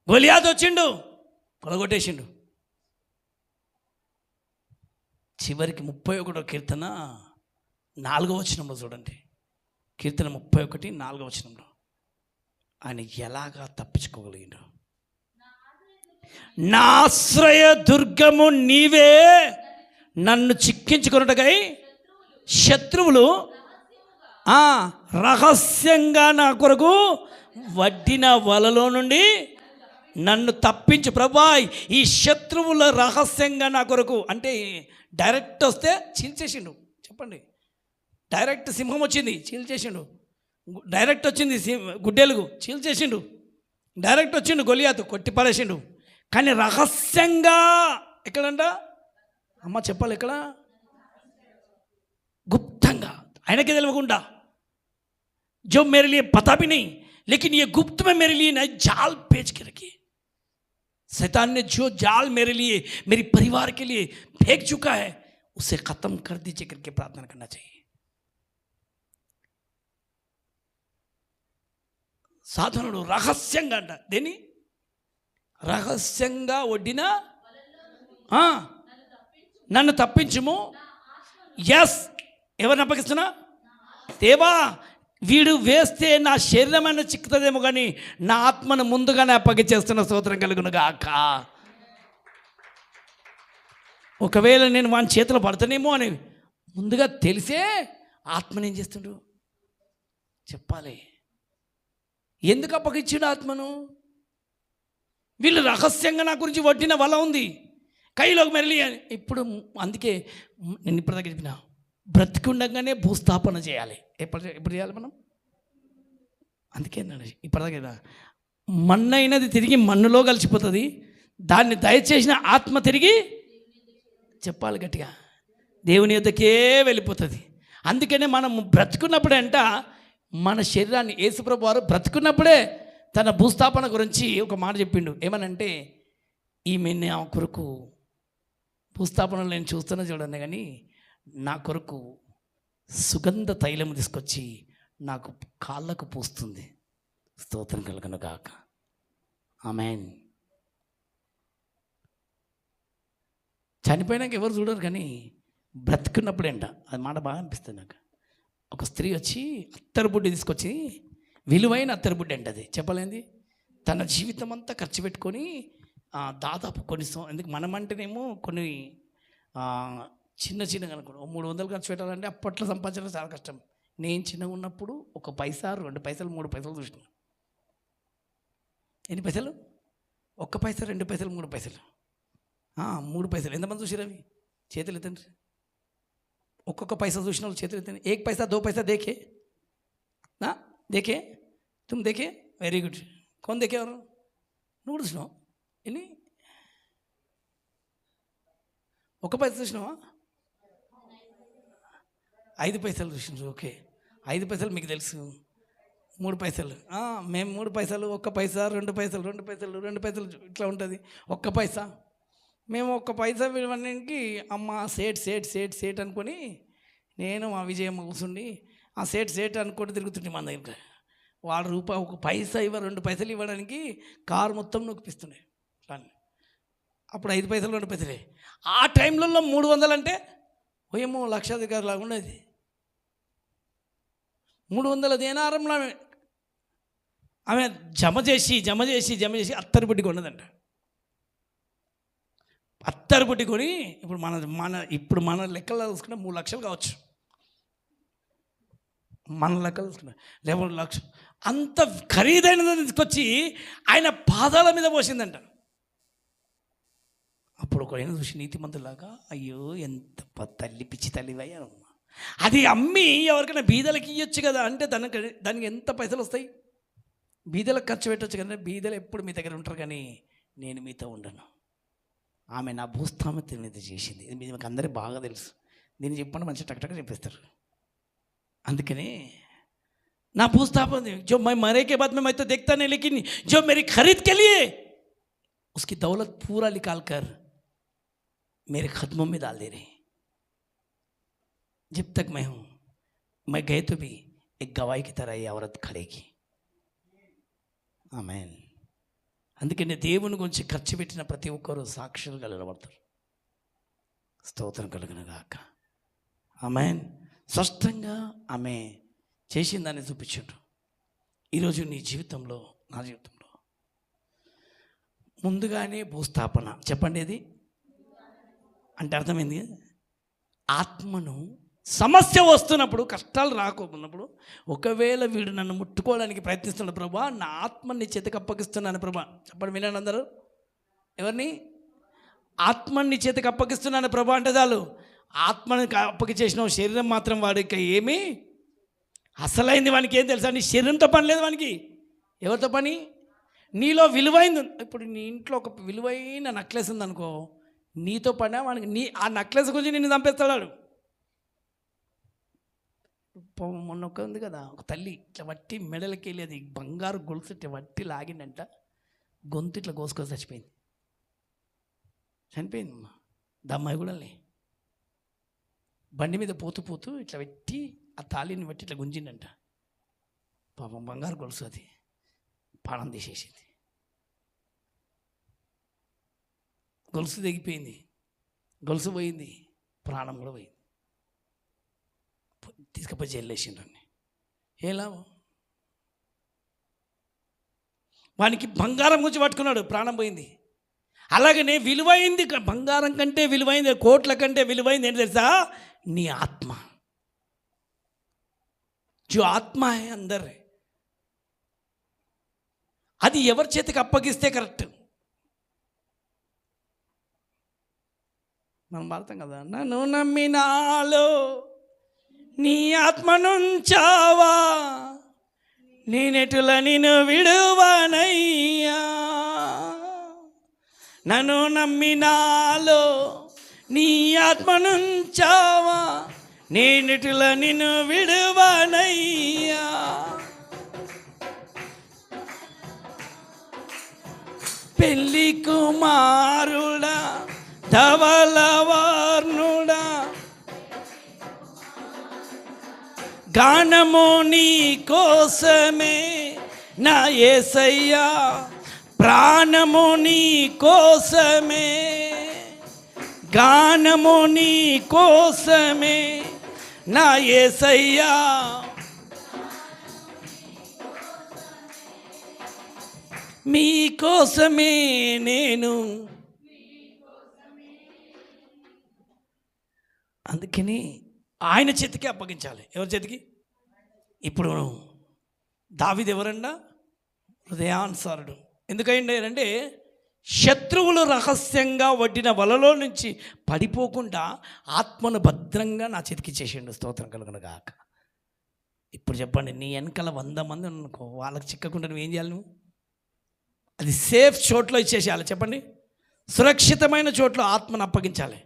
గొలియాతు వచ్చిండు, పొలగొట్టేసిండు. చివరికి 31వ కీర్తన 4వ వచనంలో చూడండి. కీర్తన 31 4వ వచనంలో ఆయన ఎలాగా తప్పించుకోగలిగిండు. నా ఆశ్రయ దుర్గము నీవే, నన్ను చిక్కించుకొనుటకై శత్రువులు రహస్యంగా నా కొరకు వడ్డిన వలలో నుండి నన్ను తప్పించు ప్రభువా. ఈ శత్రువుల రహస్యంగా నా కొరకు అంటే డైరెక్ట్ వస్తే చీల్చేసిండు. చెప్పండి, డైరెక్ట్ సింహం వచ్చింది, చీల్చేసిండు. డైరెక్ట్ వచ్చింది గుడ్డెలుగు, చీల్చేసిండు. డైరెక్ట్ వచ్చిండు గొలియాతు, కొట్టి పడేసిండు. కానీ రహస్యంగా ఎక్కడంట అమ్మ చెప్పాలి, ఎక్కడ? గుప్తంగా, ఆయనకి తెలియకుండా. जो मेरे लिए पता भी नहीं, लेकिन ये गुप्त में मेरे लिए ना जाल पेच के रखी. शैतान ने जो जाल मेरे लिए, मेरी परिवार के लिए फेंक चुका है, उसे खत्म कर दीजिए करके प्रार्थना करना चाहिए. సాధనుడు రహస్యంగా అంట. దేని రహస్యంగా వడ్డిన నన్ను తప్పించుము. ఎస్, ఎవరిని అప్పగిస్తున్నా? దేవా, వీడు వేస్తే నా శరీరమైన చిక్కుతుందేమో కానీ నా ఆత్మను ముందుగానే అప్పగించేస్తున్న స్తోత్రం కలుగును గాక. ఒకవేళ నేను వాని చేతిలో పడతానేమో అని ముందుగా తెలిసే ఆత్మని ఏం చేస్తుండు చెప్పాలి. ఎందుకు అప్పగించిండు ఆత్మను? వీళ్ళు రహస్యంగా నా గురించి వడ్డిన వల ఉంది కైలోకి మెరలి. ఇప్పుడు అందుకే నేను ఇప్పటిదాకా చెప్పిన, బ్రతికుండగానే భూస్థాపన చేయాలి. ఎప్పుడు చేయాలి మనం? అందుకే ఇప్పటిదాకా మన్ను అయినది తిరిగి మన్నులో కలిసిపోతుంది, దాన్ని దయచేసిన ఆత్మ తిరిగి చెప్పాలి గట్టిగా దేవుని యొద్దకే వెళ్ళిపోతుంది. అందుకనే మనం బ్రతుకున్నప్పుడే అంట మన శరీరాన్ని యేసుప్రభు వారు బ్రతుకున్నప్పుడే తన భూస్థాపన గురించి ఒక మాట చెప్పిండు. ఏమనంటే, ఈమె నా కొరకు భూస్థాపనలు నేను చూస్తున్నా చూడండి, కానీ నా కొరకు సుగంధ తైలం తీసుకొచ్చి నాకు కాళ్ళకు పూస్తుంది. స్తోత్రం కలుగును గాక. ఆమేన్. చనిపోయినాక ఎవరు చూడరు, కానీ బ్రతుకున్నప్పుడేంట అది మాట బాగా అనిపిస్తుంది నాకు. ఒక స్త్రీ వచ్చి అత్తరుబుడ్డి తీసుకొచ్చి, విలువైన అత్తరుబుడ్డి అంట అది, చెప్పలేంది, తన జీవితం అంతా ఖర్చు పెట్టుకొని దాదాపు కొన్ని ఎందుకు మనమంటేనేమో కొన్ని చిన్నగా అనుకోండి 300 ఖర్చు పెట్టాలంటే అప్పట్లో సంపాదించడం చాలా కష్టం. నేను చిన్నగా ఉన్నప్పుడు 1 పైసా 2 పైసలు 3 పైసలు చూసిన. ఎన్ని పైసలు? 1 పైసా 2 పైసలు 3 పైసలు 3 పైసలు. ఎంతమంది చూసారు అవి? చేతులు ఎత్తండి. ఒక్కొక్క పైసా చూసిన వాళ్ళు చేతులు ఎత్తండి. 1 पैसा 2 पैसा देखे ना? देखे तुम देखे? Very good. कौन देखे? ఎవరు? నువ్వు కూడా చూసినావు? ఎన్ని? 1 पैसा చూసినావా? 5 పైసలు చూసిండ్రు, ఓకే. 5 పైసలు మీకు తెలుసు, 3 పైసలు మేము 3 పైసలు, 1 పైసా, 2 పైసలు, 2 పైసలు, 2 పైసలు ఇట్లా ఉంటుంది. 1 పైసా మేము 1 పైసా విలువడానికి అమ్మ సేట్ సేట్ సేట్ సేట్ అనుకొని నేను మా విజయం కూర్చుండి ఆ సేట్ సేట్ అనుకుంటూ తిరుగుతుంటే మన దగ్గర వాడు రూపాయి 1 పైసా 2 పైసలు ఇవ్వడానికి కారు మొత్తం నొక్కిపిస్తుండే. అప్పుడు 5 పైసలు 2 పైసలే. ఆ టైంలలో 300 అంటే ఏమో లక్షాధికారి లాగా ఉండేది. 300 దేనారంలో ఆమె జమ చేసి అత్తరు బుడ్డి కొన్నదంట. అత్తరు బుడ్డి కొని ఇప్పుడు మన లెక్కలు చూసుకుంటే 3 లక్షలు కావచ్చు. మన లెక్కలు చూసుకుంటే 11 లక్షలు అంత ఖరీదైనదని తీసుకొచ్చి ఆయన పాదాల మీద పోసిందంట. అప్పుడు ఒక ఆయన చూసి నీతిమంతులాగా, అయ్యో ఎంత తల్లి పిచ్చి తల్లివయ్యా, అది అమ్మి ఎవరికైనా బీదలకి ఇవ్వచ్చు కదా అంటే దానికి ఎంత పైసలు వస్తాయి? బీదలకు ఖర్చు పెట్టవచ్చు కదా. బీదలు ఎప్పుడు మీ దగ్గర ఉంటారు కానీ నేను మీతో ఉండను. ఆమె నా భూస్థాపితం మీద చేసింది. ఇది మీకు అందరికీ బాగా తెలుసు. దీన్ని చెప్పండి మంచిగా టక్ చెప్పేస్తారు. అందుకని నా भूस्थापन जो मैं मरे के बाद में मैं तो देखता नहीं, लेकिन जो मेरी खरीद के लिए उसकी दौलत पूरा निकाल कर मेरे कदमों में डाल दे रहे. जब तक मैं हूं, मैं गए तो भी एक गवाही की तरह ये औरत खड़ेगी. ఆమేన్. అందుకని దేవుని గురించి ఖర్చు పెట్టిన ప్రతి ఒక్కరూ సాక్షులుగా నిలబడతారు. స్తోత్రం కలుగును గాక. ఆమేన్. స్పష్టంగా ఆమె చేసిన దాన్ని చూపించాడు. ఈరోజు నీ జీవితంలో, నా జీవితంలో ముందుగానే భూస్థాపన. చెప్పండి, ఇది అంటే అర్థమైంది. ఆత్మను సమస్య వస్తున్నప్పుడు, కష్టాలు రాకపోతున్నప్పుడు, ఒకవేళ వీడు నన్ను ముట్టుకోవడానికి ప్రయత్నిస్తున్నాడు, ప్రభా నా ఆత్మని నీ చేతికి అప్పగిస్తున్నాను ప్రభా. చెప్పండి, వినండి అందరూ. ఎవరిని? ఆత్మని నీ చేతికి అప్పగిస్తున్నాను ప్రభా అంటే చాలు. ఆత్మని అప్పగించేసిన శరీరం మాత్రం వాడికి ఏమీ అసలైంది వానికి ఏం తెలుసా? నీ శరీరంతో పని లేదు వానికి. ఎవరితో పని? నీలో విలువైంది. ఇప్పుడు నీ ఇంట్లో ఒక విలువైన నెక్లెస్ ఉందనుకో, నీతో పడినా వానికి ఆ నెక్లెస్ గురించి నిన్ను చంపేస్తాడు. మొన్న ఒక ఉంది కదా, ఒక తల్లి ఇట్లా వట్టి మెడలకి వెళ్ళి అది బంగారు గొలుసు ఇట్లా వట్టి లాగిందంట, గొంతు ఇట్లా కోసుకొని చచ్చిపోయింది. అమ్మా దమ్మాయి కూడా లే. బండి మీద పోతూ ఇట్లా పెట్టి ఆ తాళిని బట్టి ఇట్లా గుంజిండంట. పాపం బంగారు గొలుసు, అది ప్రాణం తీసేసింది. గొలుసు తెగిపోయింది, గొలుసు పోయింది, ప్రాణం కూడా పోయింది. తీసుకుపోయి జైలు వేసిండ్రని. ఏ లాభం? వానికి బంగారం గురించి పట్టుకున్నాడు, ప్రాణం పోయింది. అలాగనే విలువైంది, బంగారం కంటే విలువైంది, కోట్ల కంటే విలువైంది ఏంటి తెలుసా? నీ ఆత్మ. जो आत्मा है अंदर है, అది ఎవరి చేతికి అప్పగిస్తే కరెక్ట్. మనం వాడతాం కదా, నన్ను నమ్మినాలో నీ ఆత్మనుంచావా, నేనెటుల నిన్ను విడువనయ్యా. నన్ను నమ్మినాలో నీ ఆత్మనుంచావా, నేనెటుల నిన్ను విడువనయ్యా. పెళ్లి కుమారుడా ధవలవర్ణుడా, గానము నీ కోసమే నా యేసయ్యా, ప్రాణము నీ కోసమే, గానము నీ కోసమే నా యేసయ్యా. మీ కోసమే నేను. అందుకని ఆయన చేతికి అప్పగించాలి. ఎవరి చేతికి? ఇప్పుడు దావీదు ఎవరన్నా? హృదయానుసారుడు. ఎందుకంటే శత్రువులు రహస్యంగా వడ్డిన వలలో నుంచి పడిపోకుండా ఆత్మను భద్రంగా నా చేతికి ఇచ్చేసిండు. స్తోత్రం కలుగును గాక. ఇప్పుడు చెప్పండి, నీ వెనకాల 100 మంది అనుకో, వాళ్ళకి చిక్కకుండా నువ్వేం చేయాలి? నువ్వు అది సేఫ్ చోట్లో ఇచ్చేసేయాలి. చెప్పండి, సురక్షితమైన చోట్లో ఆత్మను అప్పగించాలి.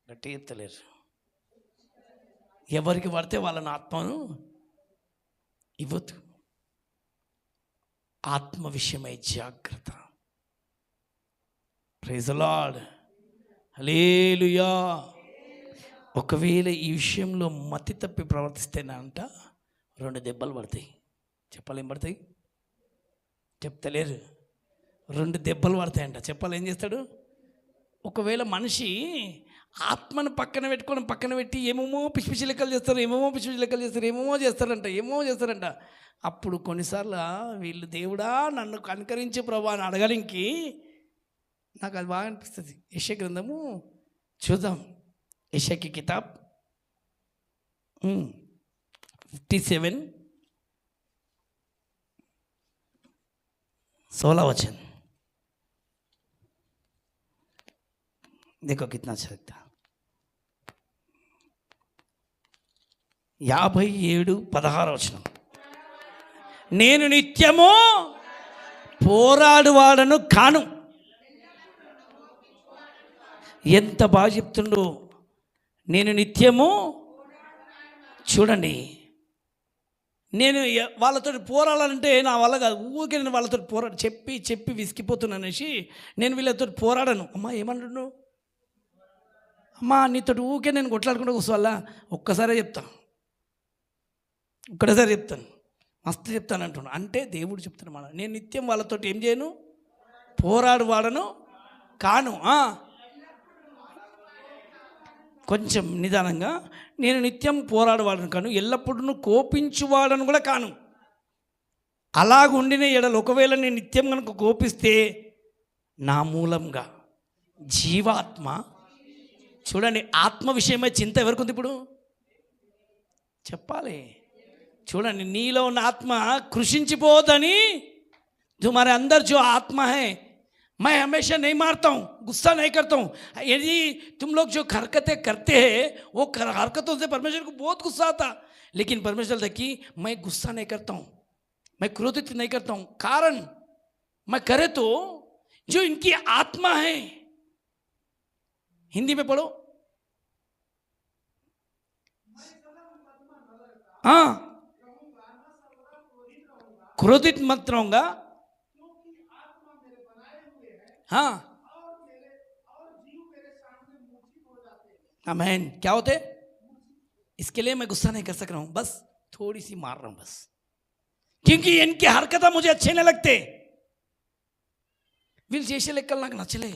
గట్టి ఎత్తలేరు. ఎవరికి పడితే వాళ్ళని ఆత్మను ఇవ్వద్దు. ఆత్మ విషయమై జాగ్రత్త. ప్రైజ్ ది లార్డ్, హల్లెలూయా. ఒకవేళ ఈ విషయంలో మతి తప్పి ప్రవర్తిస్తేనంట 2 దెబ్బలు పడతాయి. చెప్పాలి, ఏం పడతాయి? చెప్తలేరు. 2 దెబ్బలు పడతాయంట. చెప్పాలి, ఏం చేస్తాడు? ఒకవేళ మనిషి ఆత్మను పక్కన పెట్టి ఏమేమో పిచ్చి పిచ్చి లెక్కలు చేస్తారు, ఏమేమో చేస్తారంట. అప్పుడు కొన్నిసార్లు వీళ్ళు దేవుడా నన్ను కనుకరించే ప్రభా అని అడగడానికి నాకు అది బాగా అనిపిస్తుంది. యెషయా గ్రంథము చూద్దాం. యెషయా की किताब 57 16 वचन देखो कितना अच्छा लगता. 57:16 వచనం. నేను నిత్యము పోరాడువాడను కాను. ఎంత బాగా చెప్తుండో. నేను నిత్యము, చూడండి, నేను వాళ్ళతో పోరాడాలంటే నా వల్ల కాదు. ఊరికే నేను వాళ్ళతో చెప్పి విసిగిపోతున్నాను అనేసి నేను వీళ్ళతో పోరాడను. అమ్మా ఏమంటున్నావు? అమ్మా నీతో ఊరికే నేను కొట్లాడుకుంటూ కూర్చోవాలా? ఒక్కసారి చెప్తాను, మస్తు చెప్తాను అంటున్నాను. అంటే దేవుడు చెప్తాను మన, నేను నిత్యం వాళ్ళతో ఏం చేయను? పోరాడువాడను కాను. కొంచెం నిదానంగా, నేను నిత్యం పోరాడువాడను కాను, ఎల్లప్పుడూ కోపించువాడను కూడా కాను. అలాగుండిన ఎడలు ఒకవేళ నేను నిత్యం కనుక కోపిస్తే నా మూలంగా జీవాత్మ, చూడండి, ఆత్మ విషయమై చింత ఎవరికి ఉంది ఇప్పుడు? చెప్పాలి. చూడండి, నీలో ఉన్న ఆత్మ కృషించిపోదని. तुम्हारे अंदर जो आत्मा है, मैं हमेशा नहीं मारता हूँ, गुस्सा नहीं करता हूँ. यदि तुम लोग जो हरकतें करते हैं वो हरकतों से परमेश्वर को बहुत गुस्सा आता, लेकिन परमेश्वर देखी मैं गुस्सा नहीं करता हूँ, मैं क्रोधित नहीं करता हूँ. कारण मैं करे तो जो इनकी आत्मा है, हिंदी में पढ़ो. हाँ, क्रोधित मत रहूंगा. हाँ, आमीन. क्या होते? इसके लिए मैं गुस्सा नहीं कर सक रहा हूं, बस थोड़ी सी मार रहा हूं बस, क्योंकि इनकी हरकत मुझे अच्छे नहीं लगते. వీళ్ళు చేసే లెక్కలు నాకు నచ్చలే.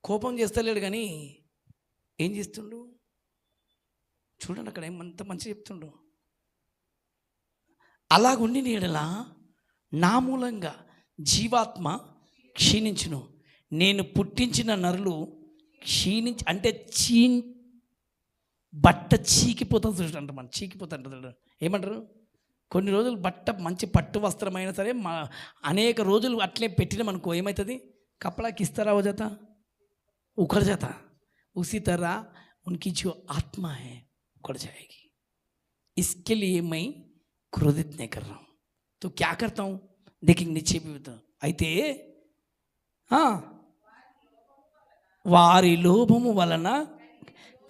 కోపం చేస్తలేడు కానీ ఏం చేస్తుండు చూడండి, అక్కడ ఏమంత మంచి చెప్తుండు. అలాగుండి నీడలా నా మూలంగా జీవాత్మ క్షీణించును, నేను పుట్టించిన నరులు అంటే బట్ట చీకిపోతుంది చూడండి. మనం చీకిపోతుంటుంది. ఏమంటారు? కొన్ని రోజులు బట్ట మంచి పట్టు వస్త్రమైనా సరే అనేక రోజులు అట్లే పెట్టినామనుకో ఏమవుతుంది? కపड़ा किस तरह हो जाता? उखड़ जाता. उसी तरह उनकी जो आत्मा है उखड़ जाएगी. इसके लिए मैं क्रोधित नहीं कर रहा हूँ. तो क्या करता हूँ देखेंगे नीचे भी बता. అయితే వారి లోభము వలన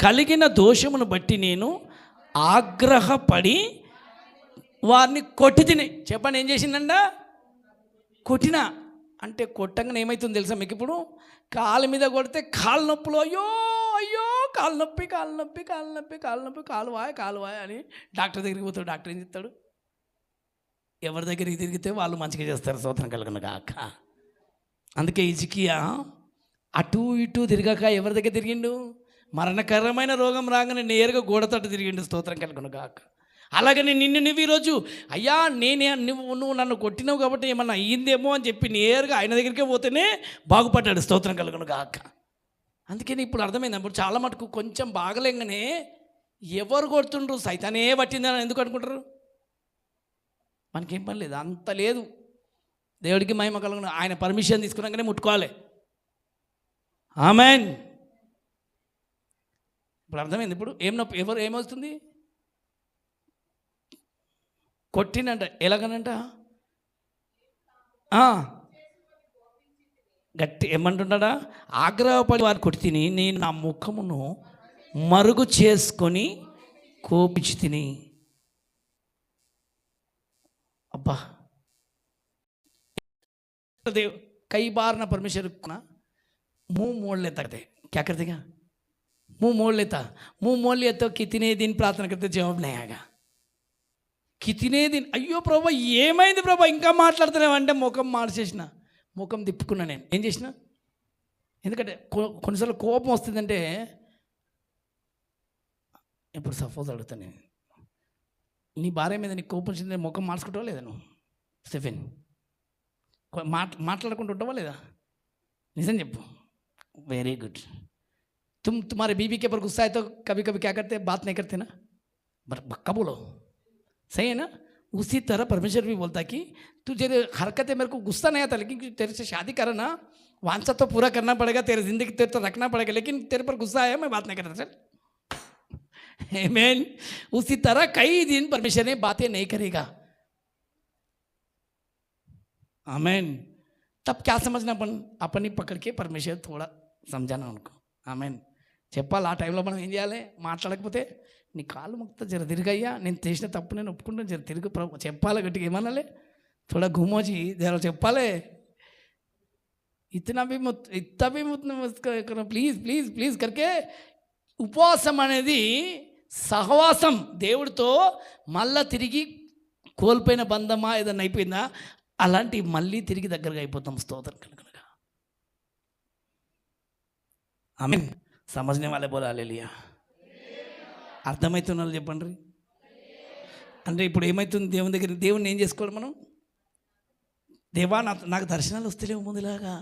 కలిగిన దోషమును బట్టి నేను ఆగ్రహపడి వారిని కొట్టి తిని. చెప్పండి, ఏం చేసిందంట? కొట్టిన. అంటే కొట్టంగానే ఏమవుతుంది తెలుసా మీకు? ఇప్పుడు కాలు మీద కొడితే కాలు నొప్పులు, అయ్యో అయ్యో కాలు నొప్పి కాలు వాయ అని డాక్టర్ దగ్గరికి పోతాడు. డాక్టర్ ఏం చెప్తాడు? ఎవరి దగ్గరికి తిరిగితే వాళ్ళు మంచిగా చేస్తారు. స్తోత్రం కలుగును గాక. అందుకే హిజ్కియా అటు ఇటు తిరగక ఎవరి దగ్గర తిరిగిండు? మరణకరమైన రోగం రాగానే నేరుగా గోడతోటి తిరిగిండు. స్తోత్రం కలుగును గాక. అలాగని నువ్వు ఈరోజు అయ్యా నువ్వు నన్ను కొట్టినావు కాబట్టి ఏమన్నా అయ్యిందేమో అని చెప్పి నేరుగా ఆయన దగ్గరికే పోతేనే బాగుపడ్డాడు. స్తోత్రం కలుగును గాక. అందుకని ఇప్పుడు అర్థమైంది. అప్పుడు చాలా మటుకు కొంచెం బాగలేగానే ఎవరు కొడుతుండ్రు? సైతానే పట్టిందని ఎందుకు అనుకుంటారు? మనకేం పని లేదు, అంత లేదు. దేవుడికి మహిమ కలుగును. ఆయన పర్మిషన్ తీసుకున్నాకనే ముట్టుకోవాలి. ఆమెన్. ఇప్పుడు అర్థమైంది. ఇప్పుడు ఏం నొప్పి ఏమవుతుంది? కొట్టినంట. ఎలాగనంట? గట్టి ఏమంటున్నాడా? ఆగ్రహపడి వారు కొట్టి తిని నేను నా ముఖమును మరుగు చేసుకొని కోపించి తిని. అబ్బా, देव कई बार ना परमेश्वर ना मुंह मोड़ लेता थे। क्या करते क्या? मुंह मोड़ लेता। मुंह मोड़ लिया तो कितने दिन प्रार्थना करते जवाब नहीं आएगा। कितने दिन అయ్యో ప్రభా ఏమైంది ప్రభా ఇంకా మాట్లాడుతున్నావు అంటే ముఖం మార్చేసిన, ముఖం తిప్పుకున్నా. నేను ఏం చేసిన, ఎందుకంటే కొన్నిసార్లు కోపం వస్తుందంటే, ఇప్పుడు సపోజ్ అడుగుతాను నేను, నీ భార్య మీద నీకు కోపం వచ్చింది, ముఖం మార్చుకుంటావా లేదా నువ్వు? స్టెఫెన్, మాట్లాడుకుంటూ ఉంటావా లేదా? నిజం చెప్పు. Very good. तुम तुम्हारे बीवी के ऊपर गुस्सा है तो कभी कभी क्या करते, बात नहीं करते ना, बक्का बोलो, सही है ना? उसी तरह परमेश्वर भी बोलता कि तुझे हरकतें, मेरे को गुस्सा नहीं आता लेकिन तेरे से शादी करा ना, वांछा तो पूरा करना पड़ेगा, तेरे जिंदगी तेरे तो रखना पड़ेगा, लेकिन तेरे पर गुस्सा आया मैं बात नहीं करता, चल। आमीन। उसी तरह कई दिन परमेश्वर ने बातें नहीं करेगा। आमीन। तब क्या समझना, अपन ही पकड़ के परमेश्वर थोड़ा समझाना उनको। आमीन। చెప్పాలి ఆ టైంలో మనం ఏం చేయాలి? మాట్లాడకపోతే నీ కాళ్ళు మొక్తా, జర తిరిగయ్యా, నేను చేసిన తప్పు నేను ఒప్పుకుంటాను, జర తిరుగు చెప్పాలి, గట్టిగా ఏమనాలి, थोड़ा घूमोजी, जरा చెప్పాలి, इतना भी ప్లీజ్ ప్లీజ్ ప్లీజ్ करके ఉపవాసం అనేది సహవాసం దేవుడితో. మళ్ళా తిరిగి కోల్పోయిన బంధమా ఏదన్నా అయిపోయిందా, అలాంటి మళ్ళీ తిరిగి దగ్గరగా అయిపోతాం. స్తోత్రం కలుగునుగా. ఆమేన్। సమజ్నే వాళ్ళే బోలా హల్లెలూయా. అర్థమవుతున్న వాళ్ళు చెప్పండి. అంటే ఇప్పుడు ఏమవుతుంది, దేవుని దగ్గర దేవుని ఏం చేసుకోవాలి మనం? దేవా నాకు దర్శనాలు వస్తలేవు, ముందులాగా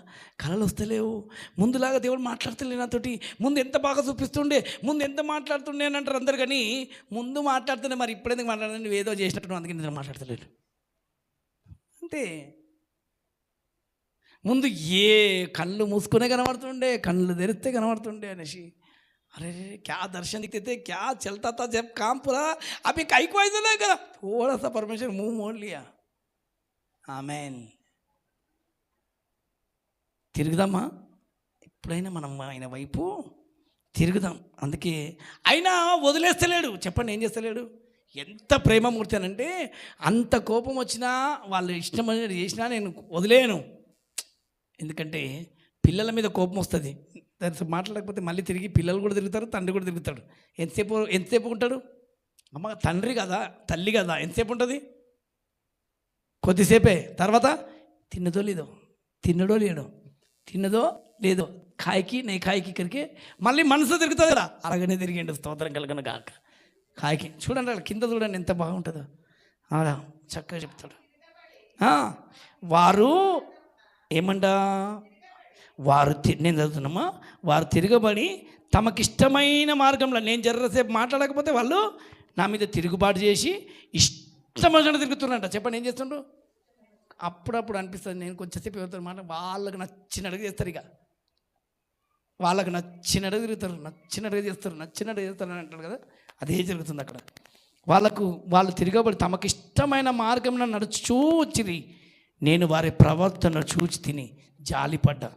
కళలు వస్తలేవు, ముందులాగా దేవుడు మాట్లాడుతలే నాతోటి. ముందు ఎంత బాగా చూపిస్తుండే, ముందు ఎంత మాట్లాడుతుండే అని అంటారు అందరు, కానీ ముందు మాట్లాడుతుండే, మరి ఇప్పుడెందుకు మాట్లాడుతుండే, నువ్వు ఏదో చేసినట్టు, అందుకే నేను మాట్లాడతలేను అంతే. ముందు ఏ కళ్ళు మూసుకునే కనబడుతుండే, కళ్ళు తెరిస్తే కనబడుతుండే అనేసి, अरे क्या दर्शन दिखते थे, क्या चलता था जब काम पूरा, अभी कहीं को ऐसा नहीं करा, थोड़ा सा परमेश्वर मुंह मोड़ लिया। आमेन। తిరుగుదామా? ఎప్పుడైనా మనం ఆయన వైపు తిరుగుదాం. అందుకే అయినా వదిలేస్తలేడు. చెప్పండి, ఏం చేస్తలేడు? ఎంత ప్రేమమూర్తి అనంటే, అంత కోపం వచ్చినా, వాళ్ళు ఇష్టమైనది చేసినా నేను వదిలేను. ఎందుకంటే పిల్లల మీద కోపం వస్తుంది, మాట్లాడకపోతే మళ్ళీ తిరిగి పిల్లలు కూడా తిరుగుతారు, తండ్రి కూడా తిరుగుతాడు. ఎంతసేపు ఉంటాడు? అమ్మ తండ్రి కదా, తల్లి కదా, ఎంతసేపు ఉంటుంది? కొద్దిసేపే. తర్వాత తిన్నదో లేదో, తిన్నడో లేడో, తిన్నదో లేదో, కాయకి నే కాయకి కరికే మళ్ళీ మనసు తిరుగుతుంది కదా, అలాగనే తిరిగిండు. స్తోత్రం కలగను గాక. కాయకి చూడండి, అలా కింద చూడండి ఎంత బాగుంటుందో, అలా చక్కగా చెప్తాడు. వారు ఏమంట, వారు నేను చదువుతున్నామా, వారు తిరగబడి తమకిష్టమైన మార్గంలో, నేను జర్రసేపు మాట్లాడకపోతే వాళ్ళు నా మీద తిరుగుబాటు చేసి ఇష్టమైన తిరుగుతున్నారంట. చెప్పండి, ఏం చేస్తుండ్రు? అప్పుడప్పుడు అనిపిస్తుంది, నేను కొంచెంసేపు ఎవరితో మాట, వాళ్ళకి నచ్చినట్టుగా చేస్తారు, ఇక వాళ్ళకి నచ్చినట్టుగా తిరుగుతారు, నచ్చినట్టుగా చేస్తారు, నచ్చినట్టుగా చేస్తారు అని అంటారు కదా, అదే జరుగుతుంది అక్కడ. వాళ్ళు తిరగబడి తమకిష్టమైన మార్గంలో నడుచూ వచ్చిరి, నేను వారి ప్రవర్తన చూచి తిని జాలిపడ్డా.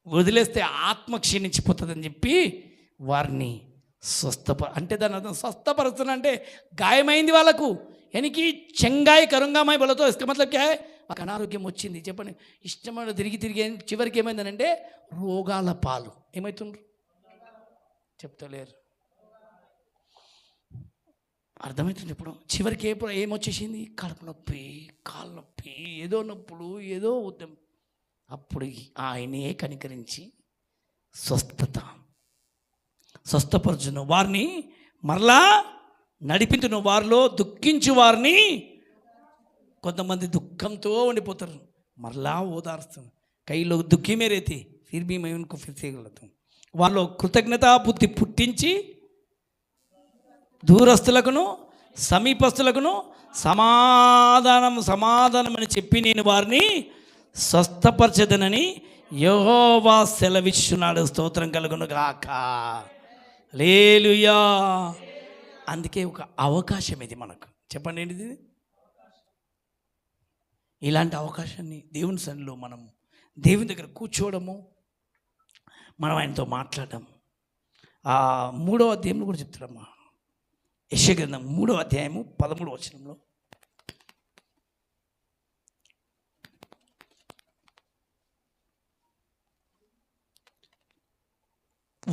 వదిలేస్తే ఆత్మ క్షీణించిపోతుందని చెప్పి వారిని అంటే దాని అర్థం స్వస్థపరుస్తున్నా అంటే గాయమైంది వాళ్ళకు, ఎనికి చెంగాయి కరుంగామాయి బలతో ఇసుక మతలబ్ క్యా మాకు అనారోగ్యం వచ్చింది. చెప్పండి, ఇష్టమైన తిరిగి చివరికి ఏమైందనంటే రోగాల పాలు. ఏమవుతుండ్రు చెప్తలేరు, అర్థమవుతుంది. ఇప్పుడు చివరికి ఏమొచ్చేసింది? కడుపు నొప్పి, కాళ్ళ నొప్పి, ఏదో నొప్పులు, ఏదో ఉద్యమం. అప్పుడు ఆయనే కనికరించి స్వస్థపరచును, వారిని మరలా నడిపించును, వారిలో దుఃఖించు వారిని, కొంతమంది దుఃఖంతో ఉండిపోతారు, మరలా ఓదార్స్తాను. కైలో దుఃఖీ మేరేతి ఫిర్ భీ మై ఉన్కో ఫిర్ సే గలతా, వాళ్ళు కృతజ్ఞతా బుద్ధి పుట్టించి దూరస్తులకును సమీపస్తులకును సమాధానం అని చెప్పి నేను వారిని స్వస్థపరచదనని యెహోవా సెలవిచ్చున్నాడు. స్తోత్రం కలుగును గాక. హల్లెలూయా. అందుకే ఒక అవకాశం ఇది మనకు. చెప్పండి, ఏంటిది? ఇలాంటి అవకాశాన్ని దేవుని సన్నిధిలో మనం దేవుని దగ్గర కూర్చోవడము, మనం ఆయనతో మాట్లాడడం, ఆ 3వ అధ్యాయంలో కూడా చెప్తాడమ్మా. యెషయా గ్రంథం 3వ అధ్యాయము 13వ వచనంలో,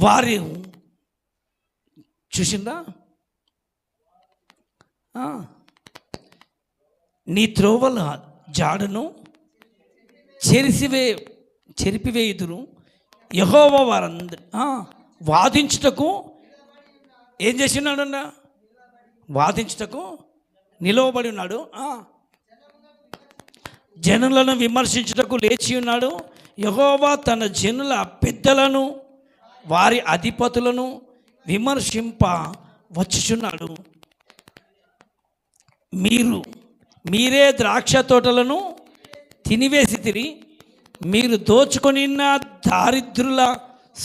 వారు చూసిందా, నీ త్రోవల జాడను చెరిపివేయుదురు, యెహోవా వారందరి వాదించుటకు ఏం చేసినాడన్నా, వాదించుటకు నిలవబడి ఉన్నాడు. జనులను విమర్శించుటకు లేచి ఉన్నాడు. యెహోవా తన జనుల పెద్దలను వారి అధిపతులను విమర్శింప వచ్చుచున్నాడు. మీరే ద్రాక్ష తోటలను తినివేసితిరి, మీరు దోచుకొనిన దారిద్రుల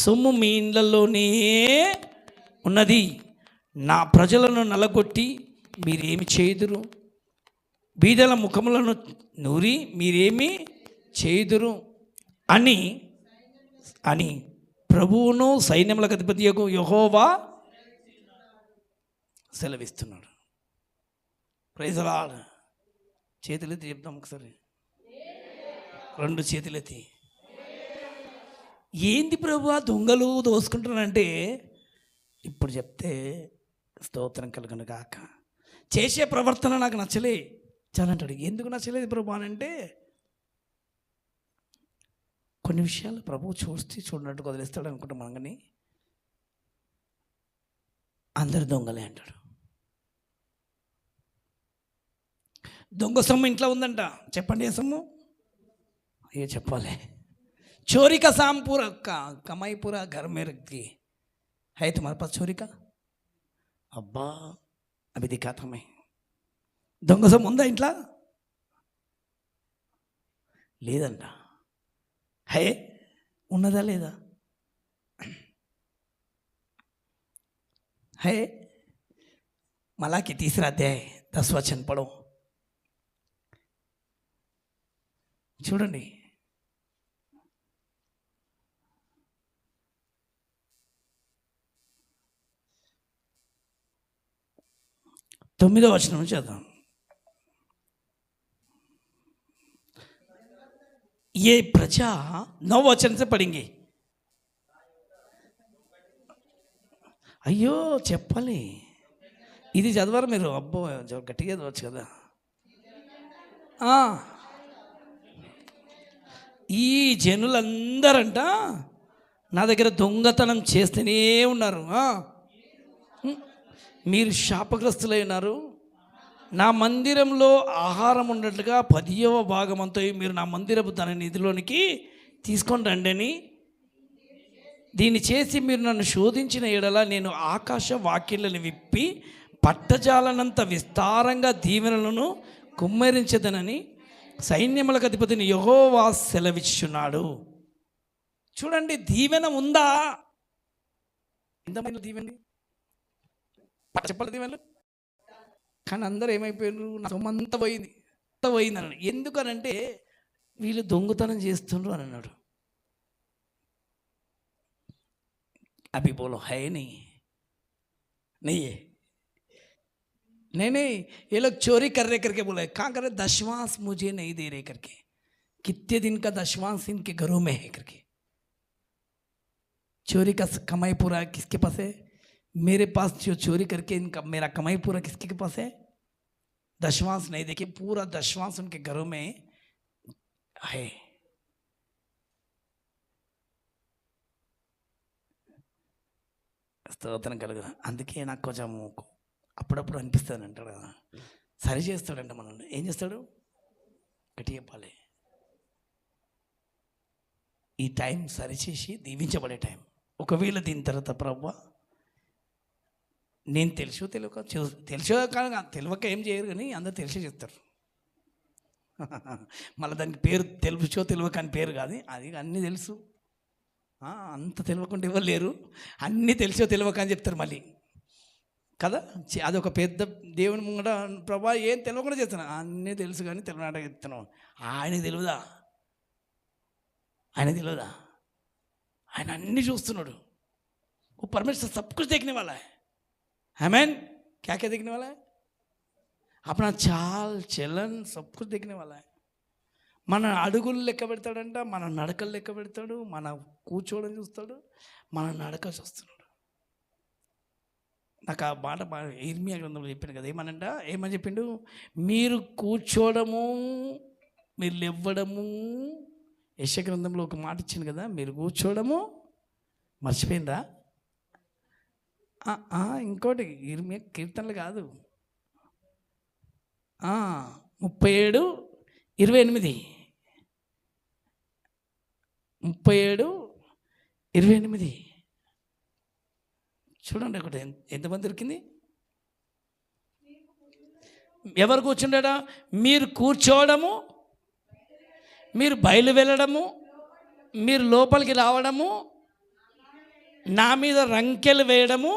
సొమ్ము మీ ఇళ్ళలోనే ఉన్నది. నా ప్రజలను నలగొట్టి మీరేమి చేయుదురు, బీదల ముఖములను నూరి మీరేమి చేయుదురు అని అని ప్రభువును సైన్యములకు అధిపతియగు యెహోవా సెలవిస్తున్నాడు. Praise the lord. చేతులెత్తి చెప్తాం ఒకసారి, 2 చేతులెత్తి. ఏంది ప్రభువా దొంగలు దోసుకుంటున్నారంటే, ఇప్పుడు చెప్తే స్తోత్రం కలుగును గాక. చేసే ప్రవర్తన నాకు నచ్చలే చాలంటాడు. ఎందుకు నచ్చలేదు ప్రభు అని అంటే, కొన్ని విషయాలు ప్రభు చూడనట్టు వదిలేస్తాడు అనుకుంటాం. మనని అందరు దొంగలే అంటాడు. దొంగ సొమ్ము ఇంట్లో ఉందంట, చెప్పండి ఏ సొమ్ము? ఏ చెప్పాలి? चोरी का साम पूरा कमाई पूरा घर में रख दी है तुम्हारे पास चोरी का? अब्बा अभी दिखाता मैं. దొంగ సొమ్ము ఉందా ఇంట్లో? లేదంట. హే ఉన్నదా లేదా? है मलाकी 3रा अध्याय 10 वचन पढ़ो. చూడండి, తొమ్మిదో వచనం నుంచి చదువు. ये प्रजा 9 वचन से पढ़ेंगे. అయ్యో చెప్పాలి, ఇది చదవరు మీరు? అబ్బో గట్టిగా చదవచ్చు కదా. ఈ జనులందరంట నా దగ్గర దొంగతనం చేస్తూనే ఉన్నారు. మీరు శాపగ్రస్తులై ఉన్నారు. నా మందిరంలో ఆహారం ఉన్నట్లుగా 10వ భాగమంతో మీరు నా మందిరపు ధన నిధిలోనికి తీసుకొని రండి అని, దీన్ని చేసి మీరు నన్ను శోధించిన ఎడల నేను ఆకాశ వాక్యాలను విప్పి పట్టజాలనంత విస్తారంగా దీవెనలను కుమ్మరించదనని సైన్యములకు అధిపతిని యెహోవా సెలవిచ్చున్నాడు. చూడండి, దీవెన ఉందా? ఎంతమంది దీవెన చెప్పాలి దీవెనలు? కానీ అందరూ ఏమైపోయారు? నా సొమ్మంతా పోయింది, అంతా పోయింది అన్నాడు. ఎందుకనంటే వీళ్ళు దొంగతనం చేస్తుండ్రు అని అన్నాడు. अभी बोलो है नहीं है, नहीं ये लोग चोरी कर रहे करके बोले. कहाँ कर रहे? दशवांश मुझे नहीं दे रहे करके. कितने दिन का दशवांश इनके घरों में है करके. चोरी का कमाई पूरा किसके पास है? मेरे पास जो चोरी करके इनका मेरा कमाई पूरा किसके पास है? दशवांश नहीं. देखिए पूरा दशवांश उनके घरों में है. స్తోత్రం కలుగుదా. అందుకే నాకు కొంచెం అప్పుడప్పుడు అనిపిస్తుంది అంటాడు కదా, సరి చేస్తాడంట మనల్ని. ఏం చేస్తాడు? గట్టి చెప్పాలి. ఈ టైం సరిచేసి దీవించబడే టైం. ఒకవేళ దీని తర్వాత ప్రభువా నేను తెలుసో తెలియక ఏం చేయరు, కానీ అందరు తెలిసే చేస్తారు. మళ్ళీ దానికి పేరు తెలుసో తెలియక అని పేరు కాదు, అది అన్నీ తెలుసు. అంత తెలియకుండా ఎవరు లేరు, అన్నీ తెలిసో తెలియక అని చెప్తారు మళ్ళీ కదా. అదొక పెద్ద దేవుని ముంగట ప్రభా ఏం తెలియకుండా చేస్తున్నాను, అన్నీ తెలుసు కానీ తెలియనాట చెప్తున్నావు. ఆయనకు తెలియదా? ఆయన అన్నీ చూస్తున్నాడు. वो परमेश्वर सब कुछ देखने वाला है। आमीन। क्या क्या देखने वाला है? अपना चाल चलन सब कुछ देखने वाला है। మన అడుగులు లెక్క పెడతాడంట, మన నడకలు లెక్క పెడతాడు, మన కూర్చోవడం చూస్తాడు, మన నడక చూస్తున్నాడు. నాకు ఆ మాట ఇర్మియా గ్రంథంలో చెప్పాను కదా, ఏమని చెప్పిండు? మీరు కూర్చోవడము, మీరు లేవ్వడము. యెషయా గ్రంథంలో ఒక మాట ఇచ్చింది కదా, మీరు కూర్చోవడము. మర్చిపోయిందా? ఇంకోటి ఇర్మియా కీర్తనలు కాదు, 37:28. 37:28 చూడండి. ఒకటి ఎంతమంది దొరికింది? ఎవరు కూర్చుంటాడా? మీరు కూర్చోవడము, మీరు బయలు వెళ్ళడము, మీరు లోపలికి రావడము, నా మీద రంకెలు వేయడము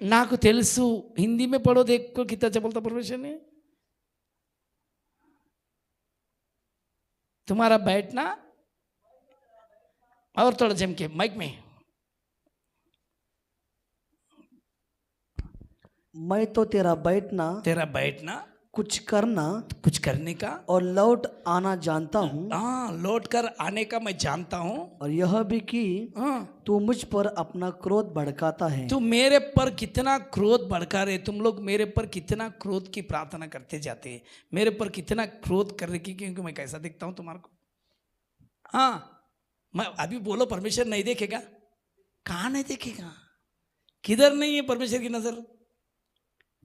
నాకు తెలుసు. హిందీ మే పడో దేఖో కిतना अच्छा बोलता परमेश्वर ने. तुम्हारा बैठना और थोड़ा जम के माइक में. मैं तो तेरा बैठना कुछ करने का और लौट आना जानता हूँ. लौट कर आने का मैं जानता हूँ. और यह भी कि तू मुझ पर अपना क्रोध भड़काता है. तू मेरे पर कितना क्रोध भड़का रहे. तुम लोग मेरे पर कितना क्रोध की प्रार्थना करते जाते हैं, मेरे पर कितना क्रोध करने की, क्योंकि मैं कैसा दिखता हूँ तुम्हारे को. मैं अभी बोलो परमेश्वर नहीं देखेगा? कहाँ नहीं देखेगा? किधर नहीं है परमेश्वर की नजर?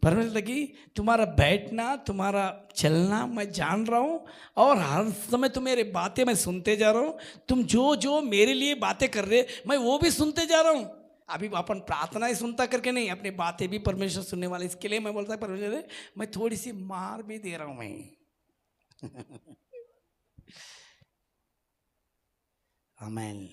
परमेश्वर लगी तुम्हारा बैठना, तुम्हारा चलना मैं जान रहा हूँ, और हर समय तुम्हारी बातें मैं सुनते जा रहा हूँ. तुम जो जो मेरे लिए बातें कर रहे मैं वो भी सुनते जा रहा हूँ. अभी अपन प्रार्थना ही सुनता करके नहीं, अपनी बातें भी परमेश्वर सुनने वाले. इसके लिए मैं बोलता परमेश्वर मैं थोड़ी सी मार भी दे रहा हूँ मैं. आमीन.